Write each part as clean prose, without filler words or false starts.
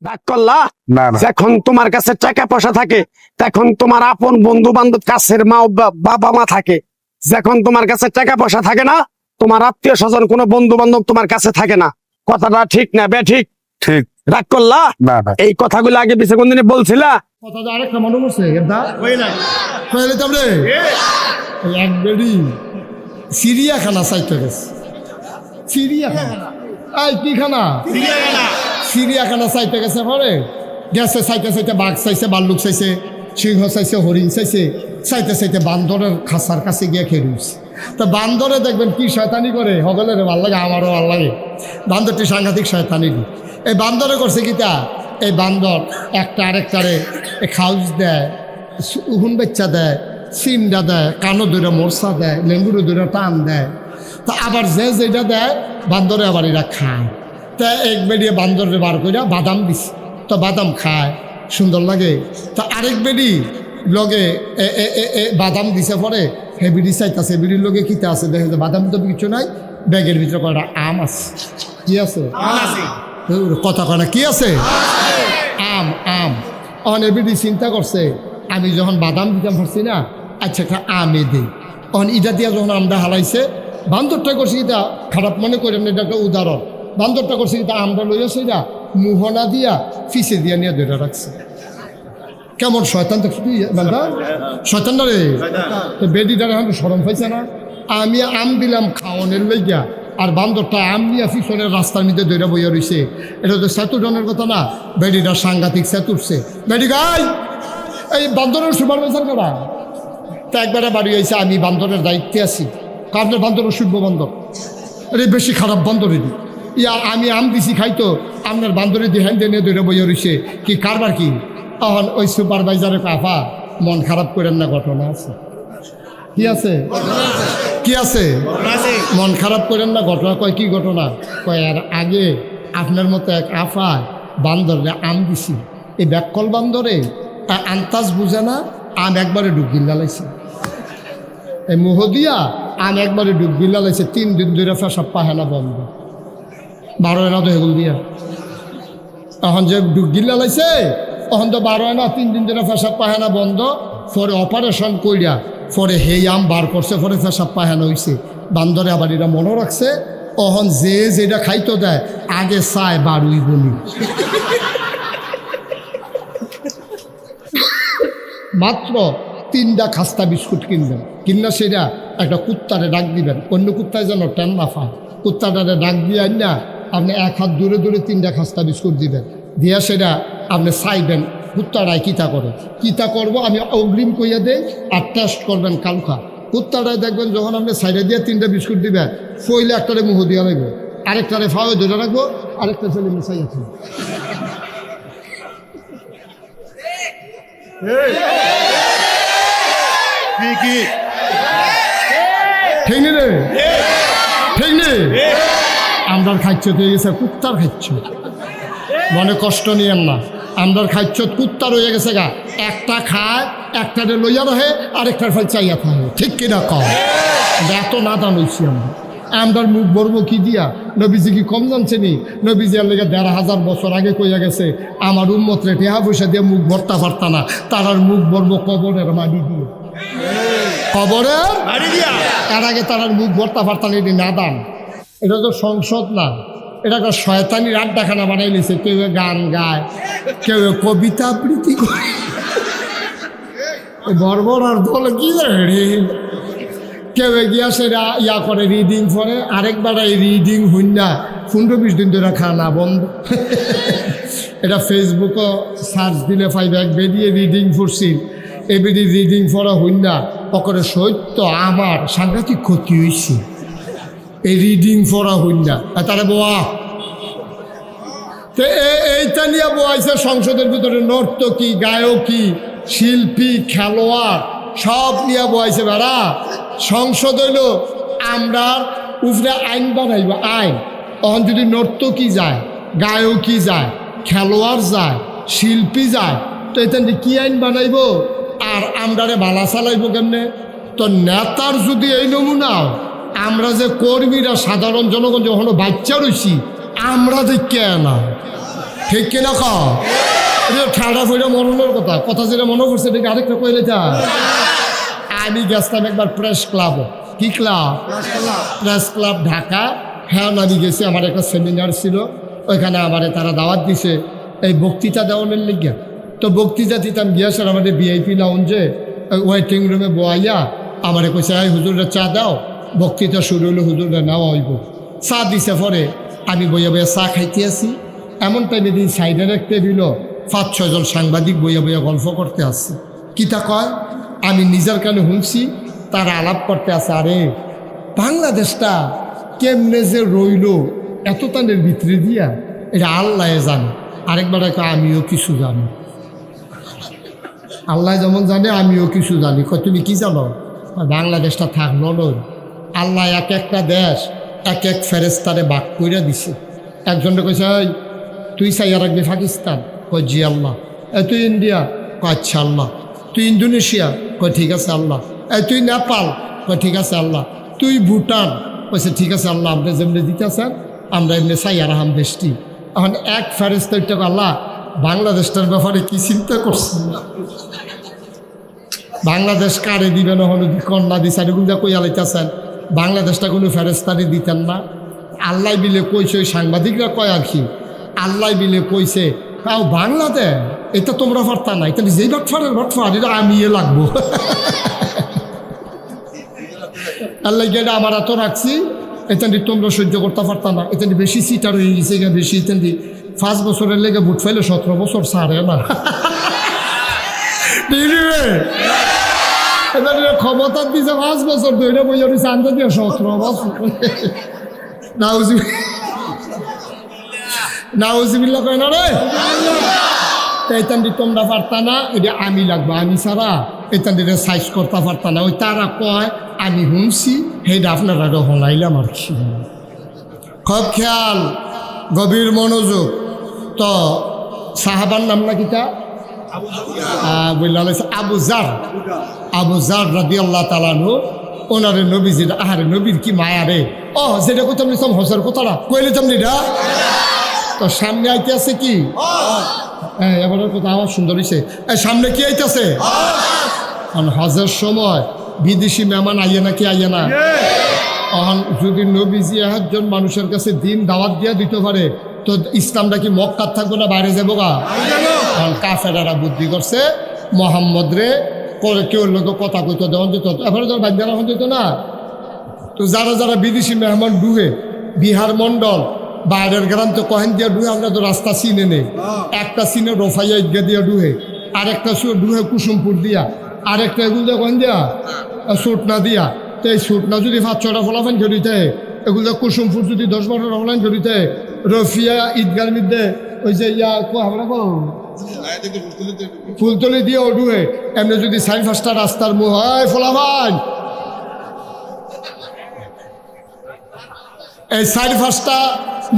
রাগ করলা? না না যখন তোমার কাছে টাকা পয়সা থাকে তখন তোমার আপন বন্ধু বান্ধব কাছের মা বাবা মা থাকে। যখন তোমার কাছে টাকা পয়সা থাকে না, তোমার আত্মীয় স্বজন কোনো বন্ধু বান্ধব তোমার কাছে থাকে না। কথাটা ঠিক না বে ঠিক? ঠিক রাগ করলা? না না এই কথাগুলো আগে পিছে কোনদিন বলছিলা? কথা তো আরেকটা মনে পড়ছে কইলে তো রে এক বেড়ি চিড়িয়াখানা চাইতে গেছে। চিড়িয়াখানা এই কি খানা? চিড়িয়াখানা চাইতে গেছে পরে গেছে চাইতে চাইতে বাঘ চাইছে, ভাল্লুক চাইছে, সিংহ চাইছে, হরিণ চাইছে, চাইতে চাইতে বান্দরের খাঁচার কাছে গিয়ে খেলুছে। তো বান্দরে দেখবেন কি শয়তানি করে, হগলের ভাল লাগে, আমারও ভাল লাগে। বান্দরটি সাংঘাতিক শয়তানি দি। এই বান্দরে করছে কিতা, এই বান্দর একটা আরেকটারে খাউজ দেয়, উহুন বাচ্চা দেয়, সিমটা দেয়, কানো ধরে মোরসা দেয়, লেঙ্গুরো ধরে টান দেয়। তা আবার যে যেটা দেয় বান্দরে আবার এরা খায়। তা এক বেরিয়ে বান্দরে বার করে বাদাম দিছে, তো বাদাম খায়, সুন্দর লাগে। তা আরেক বেরি লগে বাদাম দিছে পরে হে বিড়ি চাইতেছে, বিড়ির লগে কিতা আছে দেখে যে বাদাম তো কিছু নাই, ব্যাগের ভিতরে কয়টা আম আছে। কি আছে? কথা কয় না, কি আছে? আম। আম বিড়ি চিন্তা করছে আমি যখন বাদাম দিতাম পারছি না, আচ্ছা একটা আমে দিই। তখন ইটা দিয়া যখন আমটা হালাইছে, বান্দরটা করছে এটা খারাপ মনে করেন, এটা একটা উদাহরণ। বান্দরটা করছে এটা আমটা লইয়াছে, এটা মোহনা দিয়া ফিসে দিয়া নিয়ে ধরে রাখছে। কেমন শয়তান তো বান্দা, শয়তান না রে। বেডিটার এখন সরম পাইছে না। আমি আম দিলাম খাওয়ানোর লইয়া, আর বান্দরটা আম নিয়ে পিছনের রাস্তার মধ্যে দৈরা বইয়া রয়েছে। এটা তো সেতুজনের কথা না, বেডিটা সাংঘাতিক সেতুরছে। বেডি গাই এই বান্দরের সুপারভাইজার করা। তা একবারে বাড়ি হয়েছে, আমি বান্দরের দায়িত্বে আছি। আপনার বান্দরের শুভ বান্দর, আরে বেশি খারাপ বান্দর এটি। ইয়া আমি আম দিছি খাইতো, আপনার বান্দরে দিয়ে হ্যান্ডে নিয়ে দৈরা বইয়া রয়েছে। কি কারবার কি? তখন ওই সুপারভাইজারের কাফা মন খারাপ করেন না, ঘটনা আছে। কি আছে? কি আছে? মন খারাপ করেন না, ঘটনা। কয় কি ঘটনা? কয় আর আগে আপনার মতো এক আফা বান্দরে আম দিছি, এই ব্যাককল বান্দরে আন্তাজ বুঝে না, আম একবারে ডুবগিল্লা লাইছে। এই মুহ দিয়া আম একবারে ডুবগিল্লা লাইছে। 3 দিন ধরে পেশাব পায়খানা বন্ধ, 12 আনা তো হেগুল দিয়া। এখন যে ডুবগিল্লা লাইছে, তখন তো 12 আনা, 3 দিন ধরে পেশাব পায়খানা বন্ধ। পরে অপারেশন কইরা পরে হেই আম বার করছে, পরে পেশাব পায়খানা হয়েছে। বান্দরে আবার এটা মনে রাখছে, তখন যে যেটা খাইতো দেয় আগে চায় বারুই বলি। মাত্র 3টা খাস্তা বিস্কুট কিনবেন, কিনলে সেটা একটা কুত্তারে ডাক দিবেন, অন্য কুত্তায় যেন টেন না পায়। কুত্তাটারে ডাক দিয়ে না আপনি 1 হাত দূরে দূরে 3টা খাস্তা বিস্কুট দিবেন, দিয়া সেটা আপনি চাইবেন কুত্তাটায় কিতা করে। কিতা করবো আমি অগ্রিম কইয়া দেই, আর টেস্ট করবেন কালকা। কুত্তাটায় দেখবেন যখন আপনি সাইডে দিয়ে 3টা বিস্কুট দিবেন, ফইলে একটারে মুহ দিয়া লাগবে, আরেকটারে ফাওয়ে ধরে রাখবো, আরেকটা ছেলে মিশাই আছে। ঠিক নি রে? ঠিক নি? আমরার খাইছ তো গেছে, কুত্তার খাইছ। মনে কষ্ট নিয়েন না, আমরার খাইছ কুত্তার হয়ে গেছে গা। একটা খায়, একটারে লইয়া রহে, আরেকটার ফল চাইয়া থাকে। ঠিক কিনা কম? এত না দান হইছি আমরা। আমরার মুখ বর্ব কি দিয়া? নবীজি কি কম জানছে নি? নবীজি আর লেগে 1500 বছর আগে কইয়া গেছে, আমার উম্মত রে টেহা পয়সা দিয়ে মুখ ভরতা পারতা না, তারার মুখ বর্ব কবরের মাটি দিয়ে। কবরের এর আগে তারার মুখ ভরতা পারতা না, এটি না দান। এটা তো সংসদ না, এটা একটা শয়তানির আড্ডাখানা বানাই নিছে। কেউ গান গায়, কেউ কবিতা আবৃত্তি করে। বর্বর আর দল কি রে, কেউ গিয়া সেটা ইয়া করে, রিডিং করে। আরেকবার এই রিডিং হইন না 15-20 দিন ধরে খানা বন্ধ। এটা ফেসবুকও সার্চ দিলে পাইবে, এক বেরিয়ে রিডিং পড়ছি, এবিডি রিডিং পড়া হইন না পকরে সত্য আমার সাংঘাতিক ক্ষতি হয়েছে। এই রিডিং পড়া হইন না তারা বোয়া তো এইটা নিয়ে বোয়াইছে সংসদের ভিতরে। নর্তকী, গায়কী, শিল্পী, খেলোয়াড় সব নিয়ে বোয়াইছে। বেড়া সংসদ হইল আমরা উপরে আইন বানাইব, আইন। তখন যদি নর্তকী যায়, গায়কী যায়, খেলোয়াড় যায়, শিল্পী যায়, তো এটা কি আইন বানাইব? আর আমরারে বালা চালাইব কেমনে? তো নেতার যদি এই নমুনাও, আমরা যে কর্মীরা সাধারণ জনগণ যখন বাচ্চা রয়েছি, আমরা যে কে না ঠিক কিনা কও ঠান্ডা ফুড়ে মরণের কথা কথা যেটা মনে করছে ঠিক আরেকটা কইলে যা আমি গেছিলাম একবার প্রেস ক্লাব কি ক্লাব প্রেস ক্লাব ঢাকা হ্যাঁ আমি গেছি আমার একটা সেমিনার ছিল ওইখানে আমারে তারা দাওয়াত দিছে এই বক্তৃতা দেওয়ানোর লিগে তো বক্তৃতা দিতাম গিয়েছেন আমাদের ভিআইপি লাউঞ্জে ওয়েটিং রুমে বয়াইয়া আমারে কইছে এই হুজুরে চা দাও বক্তৃতা শুরু হলো হুজুরে নেওয়া হইব চা দিছে পরে আমি বইয়া বইয়া চা খাইতে আসি এমন টাইমে দিন সাইডের এক টেবিল 5-6 জন সাংবাদিক বইয়া বইয়া গল্প করতে আসছে কিতা কয় আমি নিজের কানে শুনছি তারা আলাপ করতে আসে আরে বাংলাদেশটা কেমনে যে রইল এত তানের ভিতরে দিয়া এটা আল্লাহ জানে আরেকবার আমিও কিছু জানি আল্লাহ যেমন জানে আমিও কিছু জানি তুমি কি জানো বাংলাদেশটা থাকলো নয় আল্লাহ এক একটা দেশ এক এক ফেরেস্তারে বাক কইরা দিছে একজনটা কইছে তুই চাইয়া রাখবি পাকিস্তান কয় জি আল্লাহ তুই ইন্ডিয়া কয় আচ্ছা আল্লাহ তুই ইন্দোনেশিয়া কয় ঠিক আছে আল্লাহ তুই নেপাল কয় ঠিক আছে আল্লাহ তুই ভুটান কইছে ঠিক আছে আল্লাহ আপনি যেমনি দিতেছেন আমরা এমনি চাইয়া রাহাম দেশটি এখন এক ফেরেস্তা আল্লাহ বাংলাদেশটার ব্যাপারে কি চিন্তা করছেন বাংলাদেশ কারে দিবেন হলো কন্যা দিছেন এগুলো কই আলাইতেছেন বাংলাদেশটা কোনো ফেরেস্তারি দিতেন না আল্লাহ বিলে কইছে ওই সাংবাদিকরা কয় আর কি আল্লাহ বিলে কইছে তাও বাংলাদেশ এটা তোমরা পারতা না এটা যেই বাটফার এটা আমি লাগবো আল্লাহ গেলে আমার এত রাখছি এখান তোমরা সহ্য করতে পারতা না এখান বেশি সিটার হয়ে গেছে বেশি এখান 5 বছরের লেগে বুট ফাইলে 17 বছর সারে না ক্ষমতা দিছে 5 বছর ধরে বইয়া দিছে আন্দা দিয়ে 17 বছর নাউজিবিল্লাহ কয় না রে এইতান্দি তোমরা পারতা না এটা আমি লাগবো আমি ছাড়া এইতান্দিরে সাইজ করতে পারতা না ওই তারা কয় আমি শুনছি সেইটা আপনারা হলাইলাম আর কি খুব খেয়াল গভীর মনোযোগ তো সাহাবার নাম না কিতা আবু জার রাদিয়াল্লাহু তাআলা আনহু ওনারে নবীজির আহারে নবীর কি মায়া রে ও যেটা কইতাম নিছাম হজের কথাটা কইলে তুমি না তো সামনে আইতে আছে কি হ্যাঁ এবারের কথা আমার সুন্দর হইছে সামনে কি আইতেছে হজের সময় বিদেশি মেহমান আইয়ে না কি আইয়ে না যদি নবীজি একজন মানুষের কাছে দিন দাওয়াত দিয়া দিতে পারে তো ইসলামটা কি মক্কার থাকবো না বাইরে যাবো গা কাফেরারা বুদ্ধি করছে মোহাম্মদ রে করে কেউ লোক কথা কইতো দেওয়ান যেত এবারে তো বাধ্য রাখা যেত না তো যারা যারা বিদেশি মেহমান ডুবে বিহার মন্ডল বাইরের গ্রাম তো কহেন দিয়া ডুহে আমরা তো রাস্তা চিনে নেই একটা চিনে রোফাইয়া ইজ্ঞা দিয়া ডুহে আরেকটা ডুহে কুসুমপুর দিয়া আরেকটা এগুলো দিয়ে কহেন দিয়া সুটনা দিয়া তো এই সুটনা যদি 5-6টা ফলাফান ঝরিতে এগুলো কুসুমপুর যদি 10-12টা ফলাফান ঝরিতে রফিয়া ঈদগার মধ্যে ওই যে ইয়া আমরা ফুলতলি দিয়ে ডুহে এমনি যদি 4-5টা রাস্তার মুখ হয় ফলাফান এই 4-5টা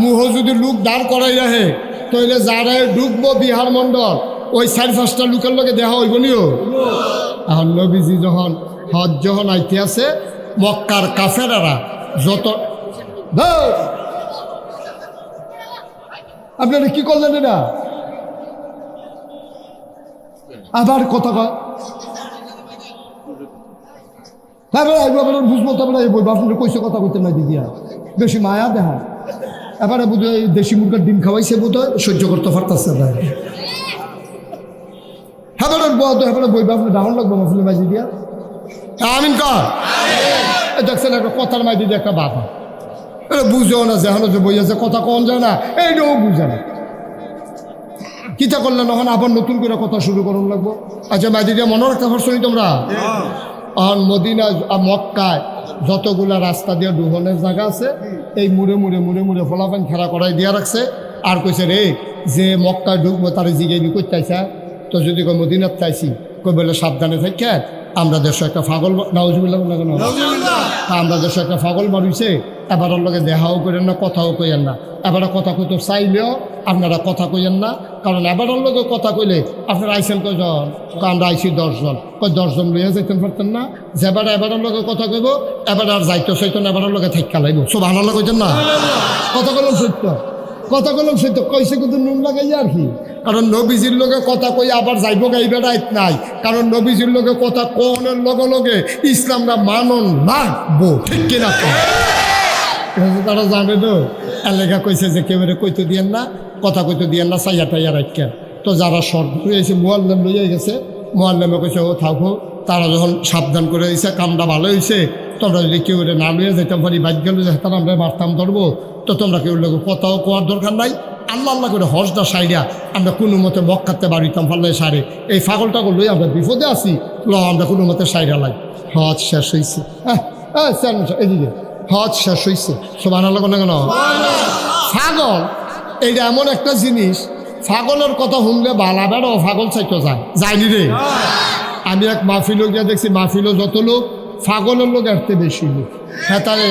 মুহ যদি লোক দাঁড় করাই রাখে তাহলে যারা ঢুকবো বিহার মন্ডল ওই 4-5টা লোকের লোকে দেখা হইব নিও এখন নবীজি যখন আইতে আছে মক্কার কাফেরারা যত আপনারা কি করলেন এটা আবার কথা বুঝবো তো আপনার কইসে কথা কইতে না দিদিয়া বেশি মায়া দেখা এবারে বোধ হয় দেশি মুরগার ডিম খাওয়াইছে বোধ হয় সহ্য করতে পারতেছে না হ্যাঁ বই বাপরে ডাউন লাগবো মফুলি মাঝি দিয়া আমিন কর দেখছেন একটা কথার মাঝি দিয়ে একটা বাধা এটা বুঝেও না যেন যে বই আছে কথা কম যায় না এইটাও বুঝে না কিতা করলে নখন আবার নতুন করে কথা শুরু করুন লাগবো আচ্ছা মাঝি দিয়ে মনে রাখতে পারছো তোমরা মদিনা মক্কায় যতগুলা রাস্তা দিয়ে ডুবনের জায়গা আছে এই মুড়ে ফলাফান খেলা করাই দিয়া রাখছে আর কইছে রে যে মক্কায় ঢুকবো তার জিগাইবি করতে চাইছা তো যদি কই মদিনাত চাইছি কই বলে সাবধানে থাকে আমরা দেশে একটা পাগল নাউজুবিল্লাহ না কেন আমরা দেশে একটা পাগল মারিছে এবার লগে দেখাও করেন না কথাও কইেন না এবার কথা কইতে চাইলেও আপনারা কথা কইেন না কারণ এবার লগে কথা কইলে আপনারা আইসেন কয়জন আমরা আইসি 10 জন কই 10 জন লইয়া যাইতেন পারতেন না যেবার এবার লগে কথা কইব এবার আর যাইতে চাইতেন এবার লগে থাইকা লাইব সুবহানাল্লাহ কইতেন না কথা কইলাম সত্য কথা কলম সে তো কইছে কিন্তু নুন লাগাইয়া আর কি, কারণ নবীজির লোকে কথা কই আবার যাইব গাইবে রাইত নাই, কারণ নবীজির লোকে কথা কোনের লগে লগে ইসলামরা মানন লাগবো, ঠিক কিনা? তারা জানে তো এলাকা কইছে যে কেউ কইতে দিয়েন না, কথা কইতে দিয়েন না, চাইয়া টাইয়া রাখেন। তো যারা শর্ট হয়েছে মোয়াল্লাম লইয়া গেছে, মোয়াল্লামে কইছে ও থাকো, তারা যখন সাবধান করে দিয়েছে কামটা ভালো হয়েছে, তোমরা যদি কেউ না লইয়া যাইতাম পারি বাদ গেল যে তারা আমরা মারতাম ধরবো, তো তোমরা কেউ লোক কথাও কোয়ার দরকার নাই, আল্লাহ আল্লাহ করে হজটা সাইডা আমরা কোনো মতে মক্কাতে বাড়িতাম পারলে সারে, এই ফাগলটাকে লই আমরা বিপদে আছি, আমরা কোনো মতে সাইডা লাই। হজ শেষ হয়েছে, এদিকে হজ শেষ হয়েছে, সুবহানাল্লাহ না কেন? ফাগল এইটা এমন একটা জিনিস, ফাগলের কথা শুনলে বালা বেড়াও ফাগল চাইতে যায়নি রে। আমি এক মাহফিলও গিয়ে দেখছি, মাহফিলও যত লোক ফাগলের লোক এরতে বেশি লোক। হ্যাঁ, তাহলে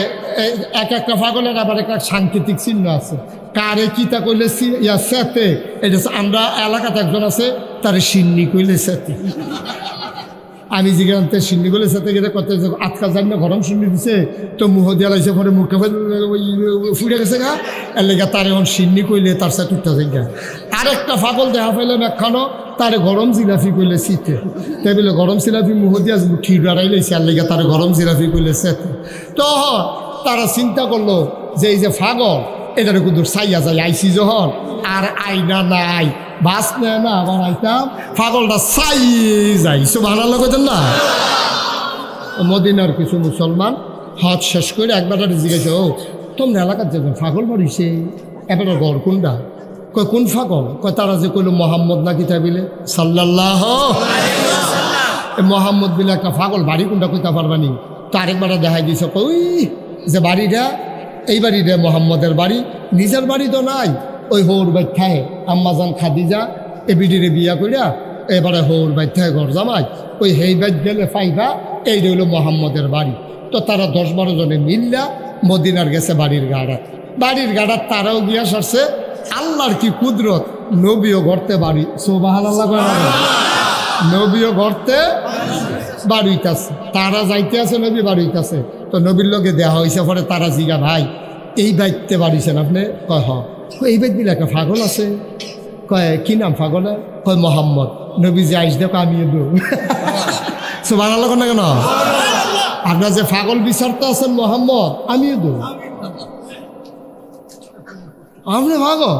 এক একটা ফাগলের আবার একটা সাংকেতিক চিহ্ন আছে, কারে কিতা কইলে ইয়া সেতে, এটা আমরা এলাকাতে একজন আছে তারে সিন্নি কইলে সেতে। আমি জিজ্ঞানতে সিন্নি কইলে সেতে গেলে কত আজকাল জানি না গরম সিন্নি দিছে, তো মুহ দিয়া লাইছে পরে মুখে ফুটে গেছে গা, এর লেগে তার এখন সিন্নি কইলে তার সাথে টুকটা জায়গা। আরেকটা ফাগল দেখা পাইলাম একখানো, তারে গরম জিলাফি কইলে শীতে, তাই বলে গরম জিলাফি মুহ দিয়া ঠিক বেড়াই লাইছে, আর লেগে তারে গরম জিলাফি কইলে সেতে। তো তারা চিন্তা করলো যে এই যে ফাগল এটার কুদুর চাইয়া যায়, আইসি যখন আর আইনা নাই, বাস নেয় না, আবার আইতাম ফাগলটা চাই যাই, সুবহানাল্লাহ কইতেন না? মদিনার কিছু মুসলমান হজ শেষ করে একবার জিজ্ঞাসা, ও তোমরা এলাকার যাবেন ফাগল বাড়িছে, এবার ঘর কোনটা? কয় কোন ফাগল? কয় তারা যে কইল মোহাম্মদ নাকি তাই বিলে সাল্লাল্লাহু মোহাম্মদ বিলে একটা ফাগল, বাড়ি কোনটা কইতে পারবানি? তো আরেকবার দেখাই দিয়েছে, ওই যে বাড়িটা, এই বাড়িটা মোহাম্মদের বাড়ি, নিজের বাড়ি তো নাই, ওই হৌর বাইর খায় আম্মাজান খাদিজা এ বিডিরে বিয়া করিয়া এবারে হৌর বাইর খায় ঘর জামাই, ওই হেই বাইর গেলে ফাইবা এই হইল মোহাম্মদের বাড়ি। তো তারা 10-12 জনে মিল্লা মদিনার গেছে বাড়ির গাড়ার তারাও গিয়া সারছে। আল্লাহর কি কুদরত, নবীও ঘরতে বাড়ি, সুবহানাল্লাহ, নবীও ঘরতে বাড়িতেছে, তারা যাইতে আছে, নবী বাড়িতেছে। তো নবীর লোকে দেওয়া হয়েছে, পরে তারা জিগা ভাই এই বাইতে বাড়িছেন আপনি? কয় হ। এই বাইত দিলে একটা ফাগল আছে। কয় কি নাম ফাগলের? কয় মোহাম্মদ। নবী যে আইস দেখো আমিও দৌ সুবহানাল্লাহ না কেন? আপনার যে ফাগল বিচারতে আছেন মোহাম্মদ, আমিও দৌ। আপনি ফাগল?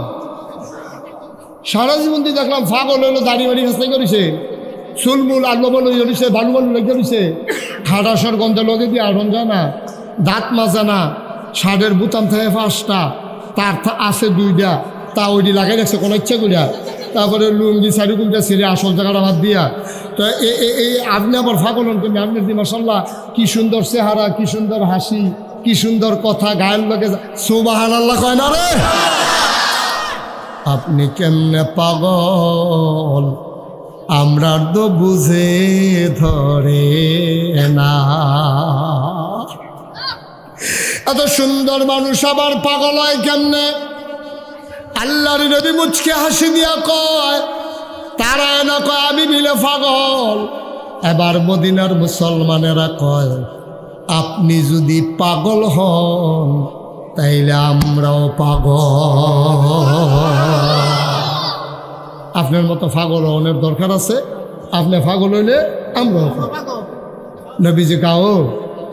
সারা জীবন দিয়ে দেখলাম ফাগল হইলো দাড়ি বাড়ি হাসতে করেছে, চুলমুল আল্লবল হয়েছে, বালুবল লেগে দিছে, খাটাসর গন্ধে লগে দিয়ে আড়ন যায় না, দাঁত মাজা না, শার্টের বুতাম থাকে 5টা, তার আছে 2টা, তা ওইটি লাগাই রাখছে কোনো ইচ্ছা করিয়া, তারপরে লুঙ্গি শাড়িগুলটা ছেড়ে আসল জায়গাটা বাদ দিয়া। তো এই আপনি আবার ফাগল হন কেন? আপনার দি মাশাআল্লাহ কি সুন্দর চেহারা, কি সুন্দর হাসি, কি সুন্দর কথা, গায়ের লগে সুবহানাল্লাহ কয় না রে? আপনি কেমনে পাগল আমরা তো বুঝে ধরে না। এত সুন্দর মানুষ আবার পাগল হয় কেমনে? আল্লাহর নবী মুচকে হাসি দিয়া কয়, তারা না কয় আমি মিলে পাগল। এবার মদিনার মুসলমানেরা কয়, আপনি যদি পাগল হন তাইলে আমরাও পাগল। আপনার মতো পাগল হওয়ার দরকার আছে, আপনি পাগল হইলে আমরাও পাগল। নবীজি গাও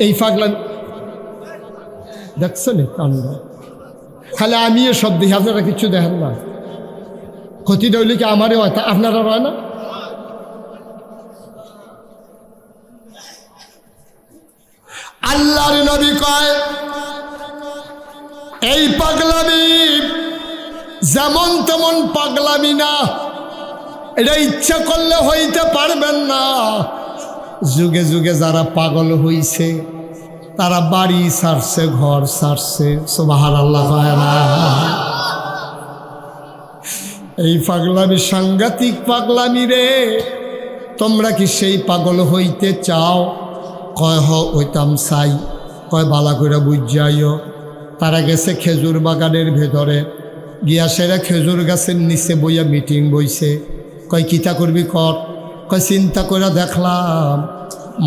এই পাগলা দেখছেন কাণ্ড, খালি আমি সব দেখি, আপনারা কিচ্ছু দেখেন না। ক্ষতিটা হইলে কি আমারই হয়, তা আপনারা হয় না? আল্লাহর নবী কয় এই পাগলামি যেমন তেমন পাগলামি না, এটা ইচ্ছা করলে হইতে পারবেন না। যুগে যুগে যারা পাগল হইছে তারা বাড়ি ছাড়ছে, ঘর ছাড়ছে, সুবহানাল্লাহ হয় না? এই পাগলামি সাংঘাতিক পাগলামি রে। তোমরা কি সেই পাগল হইতে চাও? কয় হ ওইতাম চাই। কয় বালা করে বুঝ যাইও। তারা গেছে খেজুর বাগানের ভেতরে গিয়া, সেরা খেজুর গাছের নিচে বইয়া মিটিং বইছে। কয় কিতা করবি কর? কয় চিন্তা করে দেখলাম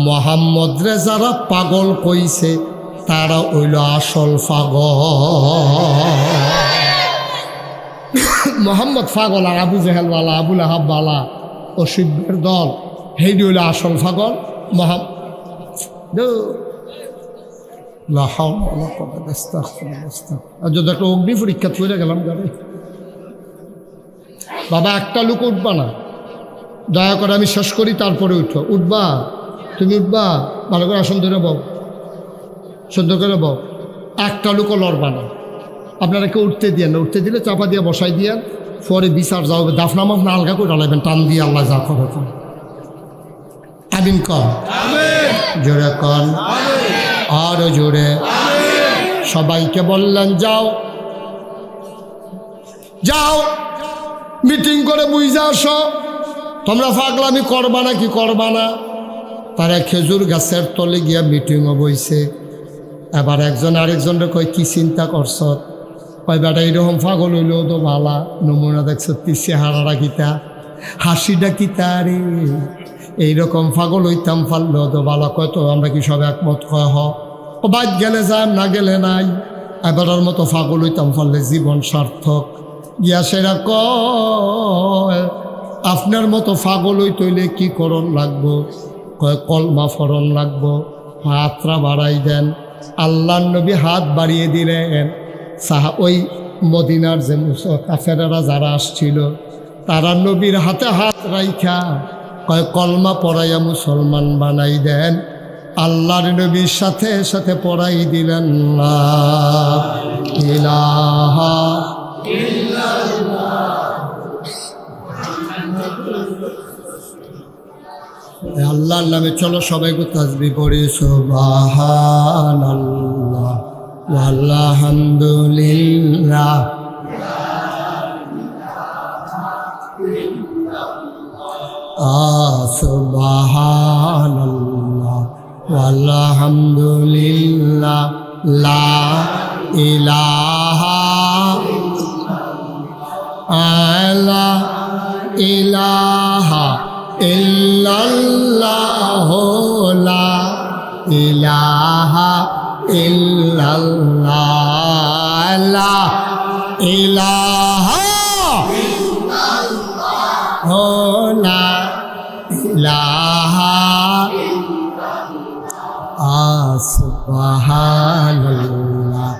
মোহাম্মদ রে যারা পাগল কইছে তারা হইল আসল পাগল। মোহাম্মদ পাগল আর আবু জেহেলওয়ালা আবুল আহাবওয়ালা ও শিবের দল হেইডি হইল আসল পাগল যদি একটা অগ্নি পরীক্ষা চলে গেলাম যাবে বাবা, একটা লোক উঠবা না, দয়া করে আমি শেষ করি তারপরে উঠো। উঠবা, তুমি উঠবা, ভালো করে আসন ধরে বউ, সুন্দর করে বউ, একটা লোকও লড়বা না। আপনারা কেউ উঠতে দিয়ে না, উঠতে দিলে চাপা দিয়ে বসাই দিয়ে পরে বিচার যাও, দাফনামাজ না আলগা করে ডালাইবেন, টান দিয়ে আল্লাহ যা করে। আমিন কন, জোরে কন, আরো জোরে। সবাইকে বললেন যাও যাও মিটিং করে বুঝে আসো, তোমরা পাগলামি করবা না কি করবা না। তারা খেজুর গাছের তলে গিয়া মিটিংও বইছে। এবার একজন আরেকজনরে কয় কি চিন্তা করছ, কয় বেটা এইরকম পাগল হইলেও তো ভালা, নমুনা দেখছ তিসে হারারা কিতা, হাসিটা কিতা রে, এইরকম পাগল হইতাম পারলেও তো ভালো। কয় তো আমরা কি সব একমত, কয় হ, ও বাদ গেলে যান না গেলে নাই, এবারের মতো পাগল হইতাম পারলে জীবন সার্থক। গিয়া সেরা কয় আপনার মতো পাগল হইতইলে কি করণ লাগবো, কয় কলমা ফরণ লাগবো, হাতরা বাড়াই দেন। আল্লাহর নবী হাত বাড়িয়ে দিলেন। ওই মদিনার যে কাফেরেরা যারা আসছিল তারা নবীর হাতে হাত রাইখা কয় কলমা পড়াইয়া মুসলমান বানাই দেন। আল্লাহর নবীর সাথে সাথে পড়াই দিলেন লা ইলাহা ইল্লাল্লাহ। আল্লাহর নামে চলো সবাই তাসবিহ পড়ি, সুবহানাল্লাহ আলহামদুলিল্লাহ সুবহানাল্লাহ আলহামদুলিল্লাহ লা ইলাহা ইলাহা ইল্লাল্লাহ লা ইলাহা ইল্লাল্লাহ লা ইলাহা ইল্লাল্লাহ লা ইলাহা সুবহানাল্লাহ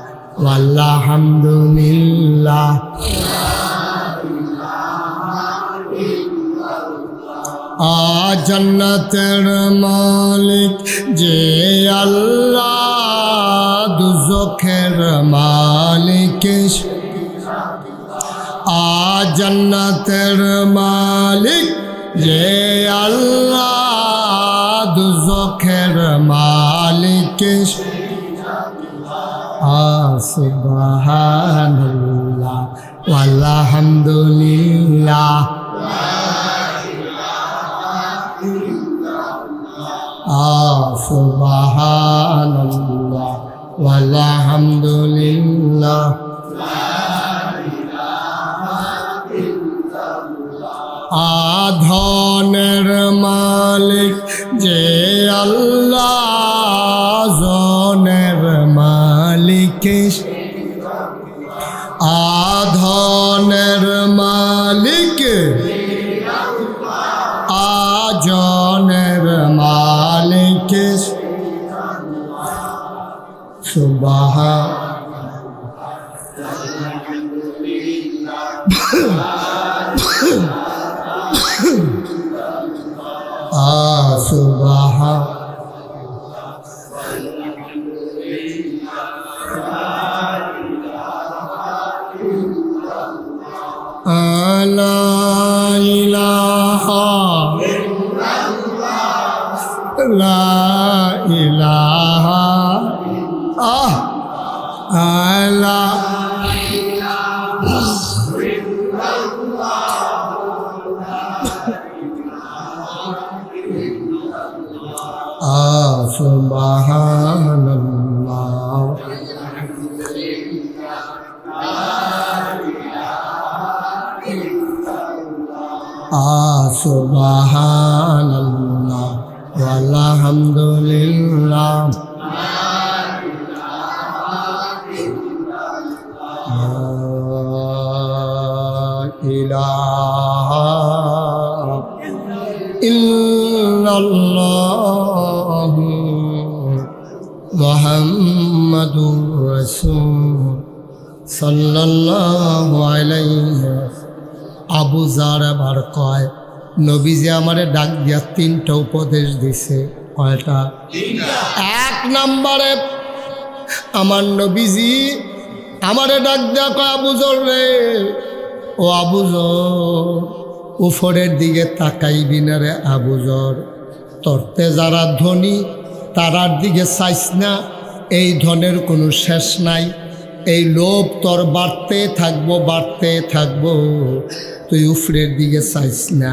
ওয়ালহামদুলিল্লাহ জান্নাতের মালিক যে আল্লাহ, দুজখের মালিক জান্নাতের মালিক যে আল্লাহ, দুজখের মালিক সুবহানাল্লাহ ওয়ালহামদুলিল্লাহ সুবহানাল্লাহ ওয়ালহামদুলিল্লাহ ধনের মালিক যে আল্লাহ, জনের মালিক ধনের মালিক জনের মালিক লা ইলাহা সুবহানাল্লাহ সুবহানাল্লাহ আলহামদুলিল্লাহ ইল্লাল্লাহু মুহাম্মাদুর রাসূল সাল্লাল্লাহু আলাইহি। আবু যার আবার কয় নবীজি আমারে ডাক দিয়া 3টা উপদেশ দিছে। কয়টা? 1 নম্বরে আমার নবীজি আমারে ডাক দিয়া কয় আবু যর রে, ও আবু যর উপরের দিকে তাকাইবি না রে আবু যর, তরতে যারা ধনী তারার দিকে চাইস না, এই ধনের কোনো শেষ নাই, এই লোভ তোর বাড়তে থাকবো, তুই উপরের দিকে চাইস না,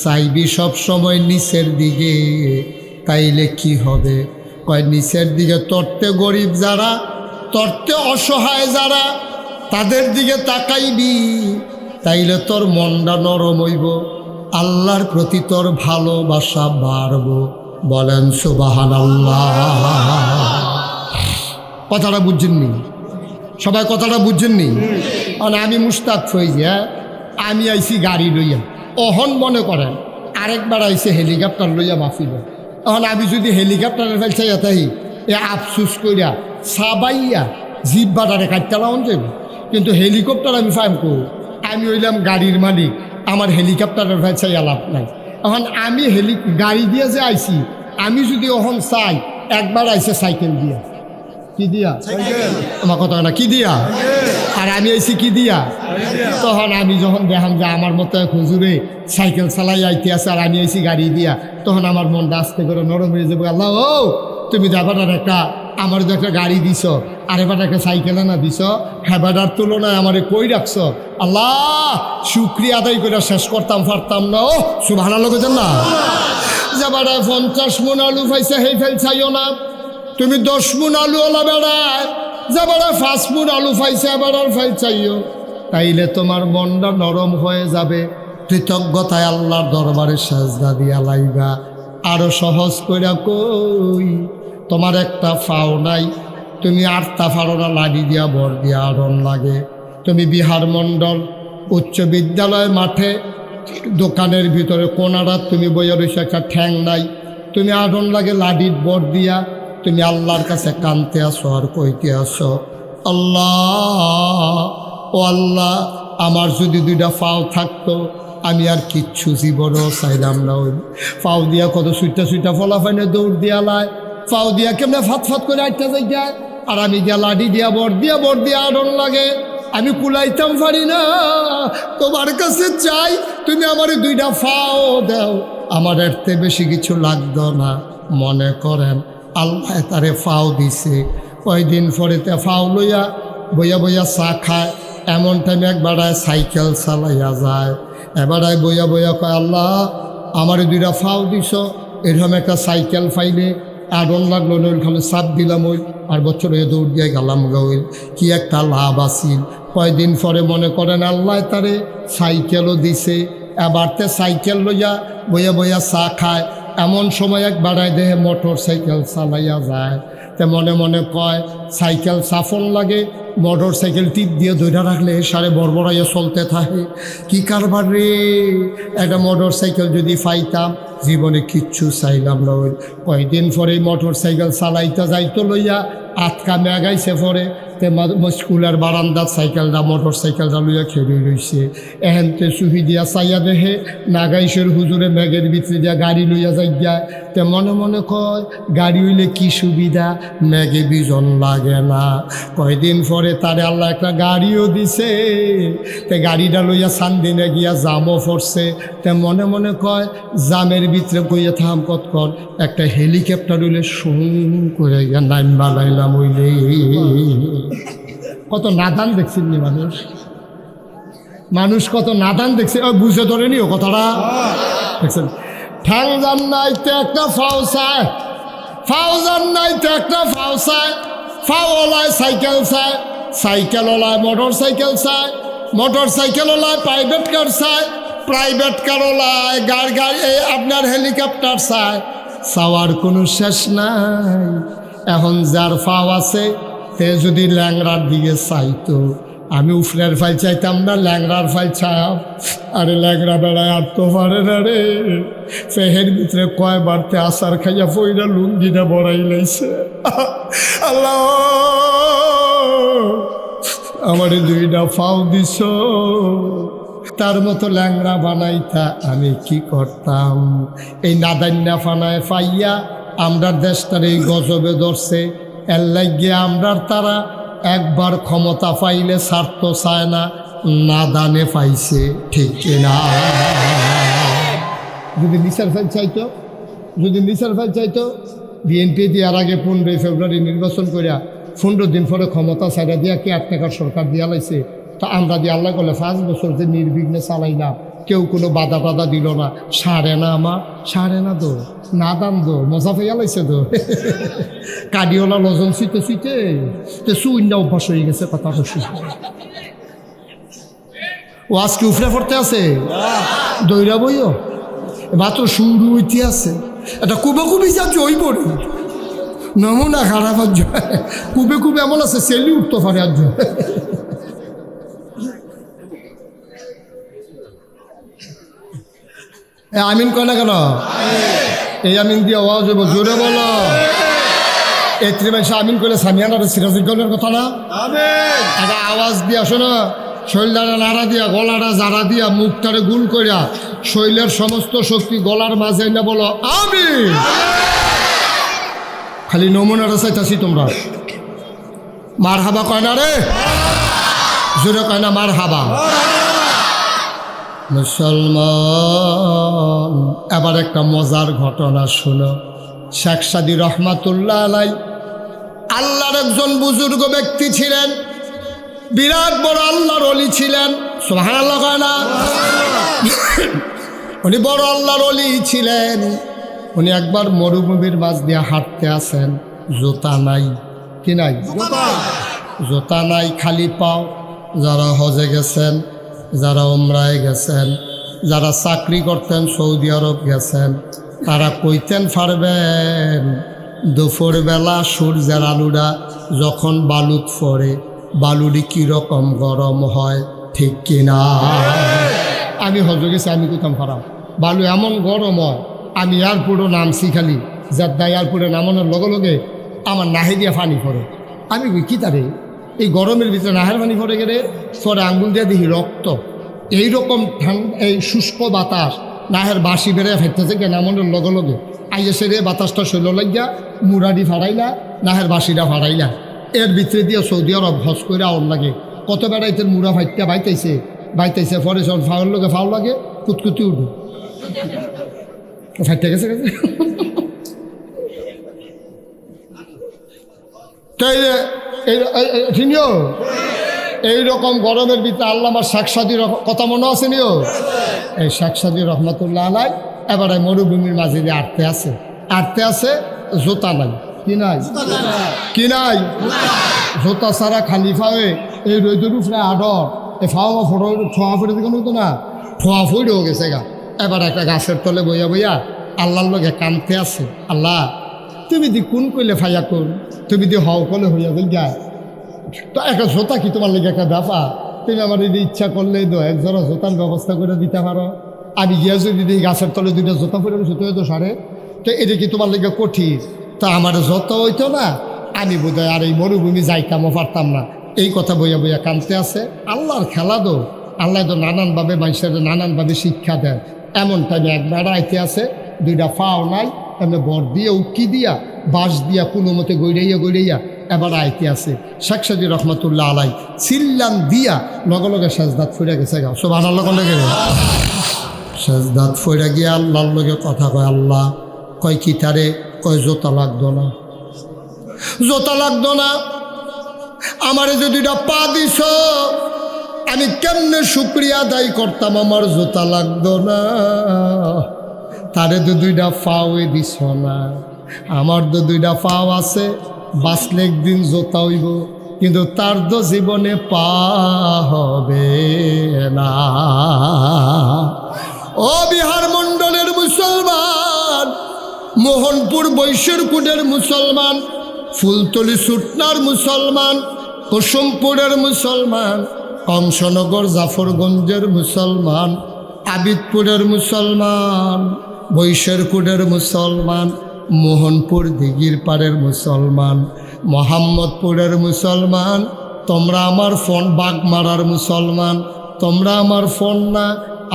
চাইবি সব সময় নিচের দিকে। তাইলে কি হবে? কয় নিচের দিকে তরতে গরিব যারা, তরতে অসহায় যারা, তাদের দিকে তাকাইবি, তাইলে তোর মনটা নরম হইব, আল্লাহর প্রতি তোর ভালোবাসা বাড়ব। বলেন সুবহানাল্লাহ। কথাটা বুঝছেননি? সবাই কথাটা বুঝছেননি? কারণ আমি মুস্তাক ফইজি, আমি আইছি গাড়ি লইয়া, অহন মনে করেন আরেকবার আইছে হেলিকপ্টার লইয়া মাফিল। এখন আমি যদি হেলিকপ্টারের ফেলছে তাই এ আফসুস কইরা সাবাইয়া জিপ বাটারে কাটতে লাউন যাবে, কিন্তু হেলিকপ্টার আমি ফাইম কো, আমি হইলাম গাড়ির মালিক, আমার হেলিকপ্টারের ফেলছে লাভ নাই। এখন আমি গাড়ি দিয়ে যে আইছি, আমি যদি অহন চাই একবার আইছে সাইকেল দিয়া, কি দিয়া? আমার কথা না, কি দিয়া? আর আমি আইছি কি দিয়া? তখন আমি যখন দেখাম যে আমার মতো এক হুজুরে সাইকেল চালাই আইতে আছে আর আমি আইছি গাড়ি দিয়া, তখন আমার মনটা আস্তে করে নরম হয়ে যাবে। আল্লাহ ও তুমি দেখাটার একটা আমার যে একটা গাড়ি দিছ, আর এবার একটা সাইকেল না দিছ, হেবাটার তুলনায় আমারে কই রাখছ, আল্লাহ শুক্রিয়া আদায় করে শেষ করতাম পারতাম না। ও সুবহানাল্লাহ কইতেন না? যাবার 50 মণ আলু পাইছে হেই ফেল চাইও না, তুমি 10 মণ আলু ওলা বেড়ায়, যাবার 5 মণ আলু পাইছে আবার আর ফেল চাইও, তাইলে তোমার মনটা নরম হয়ে যাবে। কৃতজ্ঞতায় আল্লাহর দরবারে সাজদা দিয়া লাইবা। আরো সহজ কইরা কই, তোমার একটা ফাও নাই, তুমি 8টা ফাড়ো না লাড়ি দিয়া ভর দিয়া আড়ন লাগে। তুমি বিহার মণ্ডল উচ্চ বিদ্যালয় মাঠে দোকানের ভিতরে কোনারা তুমি বইয়া রয়েছে, একটা ঠ্যাং নাই, তুমি আড়ন লাগে লাডির বর দিয়া, তুমি আল্লাহর কাছে কানতে আসো আর কইতে আসো, আল্লাহ ও আল্লাহ আমার যদি 2টা ফাও থাকতো আমি আর কিচ্ছু জীবনও চাইলাম না। ওই ফাও দিয়া কত সুইটা ফলাফাইনে দৌড় দিয়া লাই, ফাও দিয়া কেমনে ফাত করে আটটা যাই, আর আমি গিয়া লাডি দিয়া বর দিয়া আড়ন লাগে, আমি কুলাইতাম পারি না। তোমার কাছে চাই তুমি আমার 2টা ফাও দাও, আমার এরতে বেশি কিছু লাগতো না। মনে করেন আল্লাহ তারে ফাও দিছে, কয়দিন পরেতে ফাও লইয়া বইয়া চা খায়, এমন টাইমে একবার সাইকেল চালাইয়া যায়, এবার বইয়া কয় আল্লাহ আমার 2টা ফাও দিছ, এরকম একটা সাইকেল পাইলে আড়ন লাগলো নইল, খালি চাপ দিলাম ওই আর বছরে দৌড় দিয়ে গেলাম গাইল, কি একটা লাভ আসিল। কয়দিন পরে মনে করেন আল্লাহ তারে সাইকেলও দিছে, এবারতে সাইকেল লইয়া বইয়া চা খায়, এমন সময় একবার দেহে মোটর সাইকেল চালাইয়া যায়, তে মনে কয় সাইকেল সাফল লাগে, মোটর সাইকেল টিপ দিয়ে ধরে রাখলে সারে বড়বড়াইয়া চলতে থাকে। কি কারবার রে, একটা মোটর সাইকেল যদি পাইতাম, জীবনে কিচ্ছু চাইলাম না। ওই কয়দিন পরে মোটর সাইকেল চালাইতে যাইতো লইয়া আটকা মেগাইছে পরে, তে স্কুলের বারান্দার সাইকেলটা মোটর সাইকেলটা লইয়া খেলে রইছে, এহেনতে সুহি দিয়া চাইয়া দেহে নাগাইশের হুজুরে মেঘের ভিতরে দিয়া গাড়ি লইয়া যাই যায়, তে মনে কয় গাড়ি হইলে কি সুবিধা, মেঘে বিজন লাগে না। কয়দিন পরে তারে আল্লাহ একটা গাড়িও দিছে, তে গাড়িটা লইয়া সান্দিনে গিয়া জামও পড়ছে, তে মনে কয় জামের ভিতরে কইয়া থাম কতক্ষণ, একটা হেলিকপ্টার হইলে সুম করে গিয়া নাইম বালাইলাম হইলে। কত নাদান দেখছেন নি মানুষ কত নাদান দেখছে, বুঝে ধরেনি ও কথাটা দেখছেন। ঠ্যাং জান নাইতে একটা ফাও চায়, ফাও জান নাইতে একটা ফাও চায়, ফাও ওলায় সাইকেল চায়, সাইকেল ওলায় মোটর সাইকেল চায়, মোটর সাইকেল ওলায় প্রাইভেট কার চায়, প্রাইভেট কার ওলায় গাড়ি আপনার হেলিকপ্টার চায়, চাওয়ার কোনো শেষ নাই। এখন যার ফাও আছে তে যদি ল্যাংড়ার দিকে চাইতো আমি উফরের ফাইল চাইতাম না, ল্যাংড়ার ফাইল চাইব। আরে ল্যাংড়া বেড়ায় আর তো পারে না রে, ফেহের ভিতরে কয়বারতে আসার খাইয়া ফইরা লুঙ্গিটা বড়াই লাইছে। আল্লাহ আমারে দুইটা ফাও দিছ, তার মতো ল্যাংড়া বানাইতা আমি কি করতাম। এই নাদান্যা ফানায় ফাইয়া আমরার দেশটার এই গজবে ধরছে। এর লাগিয়ে আমরার তারা একবার ক্ষমতা পাইলে স্বার্থ চায় না, নাদানে পাইছে, ঠিক কিনা? যদি নিসার ফাইল চাইতো, যদি নিসার ফাইল চাইতো, বিএনপি দেওয়ার আগে 15 ফেব্রুয়ারি নির্বাচন করিয়া 15 দিন পরে ক্ষমতা ছাড়া দিয়া কি 8 টাকার সরকার দিয়া লাইছে। তো আমরা দিয়ে আল্লাহ করলে 5 বছর যে নির্বিঘ্নে চালাইলাম, কেউ কোনো বাধা টাধা দিল না। সারে না আমার, সারে না তো, না দাম দো, মজা পেয়ে লাইছে তো। কাডিওলা লজন শীতে শীতে তো সুইন্ডা অভ্যাস হয়ে গেছে কথা বসে। ও আজকে উফরে পড়তে আছে, দৈরা বইও মাত্র শুরু হইতে আছে। এটা কুবে কুবি যাচ্ছে ওই বড়ি নমুনা খারাপ আজ, কুবে কুবে এমন আছে সেলি উঠতে পারে আজ। আমিন কয় না কেন? এই আমিন দিয়ে আওয়াজ হইব, জোরে বলো। এত্রি মাসে আমিন করলে সামিয়ানার সিরাজুজ্ঞানের কথা না, একটা আওয়াজ দিয়া শোনো, শৈলটারে নাড়া দিয়া, গলাটা জারা দিয়া, মুখটারে গুল করিয়া, শৈলের সমস্ত শক্তি গলার মাঝে না বলো আমিন। খালি নমুনাটা চাইতাছি তোমরা। মার হাবা কয় না রে, জোরে কয় না মার হাবা। মুসলমান, এবার একটা মজার ঘটনা শুনো। শেখ সাদী রহমাতুল্লাহ আলাই আল্লাহর একজন বুজুর্গ ব্যক্তি ছিলেন, বিরাট বড় আল্লাহর ওলি ছিলেন। সুবহানাল্লাহ কয় না? উনি বড় আল্লাহর ওলি ছিলেন। উনি একবার মরুভূমির মাঝ দিয়ে হাঁটতে আসেন, জুতা নাই। কি নাই? জুতা নাই, খালি পাও। যারা হজে গেছেন, যারা উমরায় গেছেন, যারা চাকরি করতেন সৌদি আরব গেছেন, তারা কইতেন পারবেন দুপুরবেলা সূর্যের আলুটা যখন বালুত পড়ে, বালুটি কীরকম গরম হয়, ঠিক কিনা? আমি হজে গেছি, আমি কোথাও পারাম বালু এমন গরম হয়। আমি এয়ারপোর্টও নামছি, খালি যাদ্দা এয়ারপোর্টে নামানোর লগে লগে আমার নাহে দিয়া পানি পড়ে। আমি কি তারে এই গরমের ভিতরে নাহের পানি পড়ে গেলে পরে আঙ্গুল দিয়ে দেখি রক্ত। এইরকম ঠান্ডা, এই শুষ্ক বাতাস নাহের বাসি বেড়ে ফেলতেছে কে নামানোর লগে লগে। আইয়ে সেরে বাতাসটা শৈল লাগিয়া মুরাডি ফাড়াইলা, নাহের বাসিটা ফাড়াইলা। এর ভিতরে দিয়ে সৌদি আরব হজ করে আওয়ার লাগে। কত বেড়াইতে মুড়া ফাইটটা বাইতেছে বাইতেছে, পরে সব ফাউল লগে ফাউল লাগে, কুতকুতি উঠবে ফাইটটা গেছে গেছে। তাই চিনিও এইরকম গরমের ভিতরে আল্লামার শেখ সাদীর কথা মনে আছে নিও? এই শেখ সাদী রহমাতুল্লাহ আলাই এবারে মরুভূমির মাঝে দিয়ে আটতে আছে, জুতা নাই। কি নাই? কি নাই? জুতা ছাড়া খালি ফাওয়ে এই রোদের উপরে আডর, এই ফাওয়া ফটো ঠোয়া ফেটে দিকে হতো না, ঠোয়া ফইরেও গেছে গা। এবার একটা গাছের তলে বইয়া বইয়া আল্লাহর লগে কানতে আছে, আল্লাহ তুমি দি কোন কইলে ফাইয়া কোন, তুমি দি হও কলে হইয়া গেল যায়। তো একটা জোতা কি তোমার লেগে একটা ব্যাপার, তুমি আমার যদি ইচ্ছা করলেই তো এক জোড়া জোতার ব্যবস্থা করে দিতে পারো। আমি গিয়া যদি দিই গাছের তলে দুইটা জোতা পরে জুতো হইতো সারে, তো এটা কি তোমার লেগে কঠিন? তো আমার যত হইতো না, আমি বোধহয় আর এই মরুভূমি যাইতামও পারতাম না। এই কথা বইয়া বইয়া কানতে আছে। আল্লাহর খেলা দো, আল্লাহ তো নানানভাবে মানুষের নানানভাবে শিক্ষা দেয়। এমন টাইমে এক বেড়া আইতে আছে, দুইটা ফাও নাই, এমনি বর দিয়ে উকি দিয়া বাঁশ দিয়া কোনো মতে গইড়াইয়া এবার আইতে আছে। শেখ সাদী রহমাতুল্লাহ আলাই চিল্লান দিয়া লগে লগে সেজদাত ফিরে গেছে গা। সুবহানাল্লাহ লগে সেজদাত ফিরে গিয়ে আল্লাহর লগে কথা কয়। আল্লাহ কয় কি তারে? কয় জোতা লাগতো না, জোতা লাগতো না। আমারে যে দুইটা পা দিছ, আমি কেমনে শুক্রিয়া আদায় করতাম, আমার জোতা লাগতো না। তারে তো দুইটা পাওয়ে দিছ না, আমার তো দুইটা পাও আছে, বাঁচলে একদিন জোতা হইব, কিন্তু তার তো জীবনে পা হবে না। ও বিহার মণ্ডলের মুসলমান, মোহনপুর বৈশ্বরকুটের মুসলমান, ফুলতলি সুটনার মুসলমান, কুসুমপুরের মুসলমান, কংসনগর জাফরগঞ্জের মুসলমান, আবিদপুরের মুসলমান, বৈশেরকুটের মুসলমান, মোহনপুর দিঘির পাড়ের মুসলমান, মোহাম্মদপুরের মুসলমান, তোমরা আমার ফোন বাগমারার মুসলমান, তোমরা আমার ফোন না,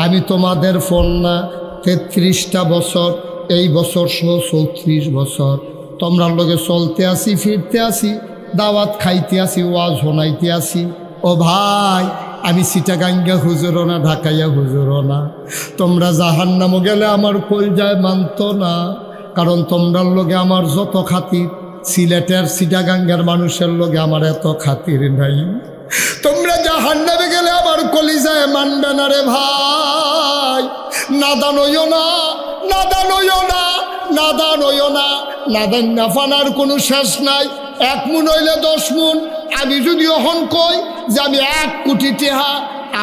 আমি তোমাদের ফোন না। 33টা বছর, এই বছর 34 বছর তোমরা লোকে চলতে আসি, ফিরতে আসি, দাওয়াত খাইতে আসি, ওয়াজ শোনাইতে আসি। ও ভাই, আমি চিটাগাঙ্গা হুজুরও না, ঢাকাইয়া হুজুরও না। তোমরা জাহান্নামে গেলে আমার কলজায় মানত না, কারণ তোমরার লোকে আমার যত খাতির, সিলেটের চিটাগাঙ্গার মানুষের লোকে আমার এত খাতির নাই। তোমরা জাহান্নামে গেলে আমার কলিজায় মানবে না রে ভাই। নাদান হইও না, নাদান হইও না, নাদান হইও না। নাদান না ফানার কোনো শেষ নাই। 1 মুন হইলে 10 মুন। আমি যদি অহন কই যে আমি 1 কোটি টাকা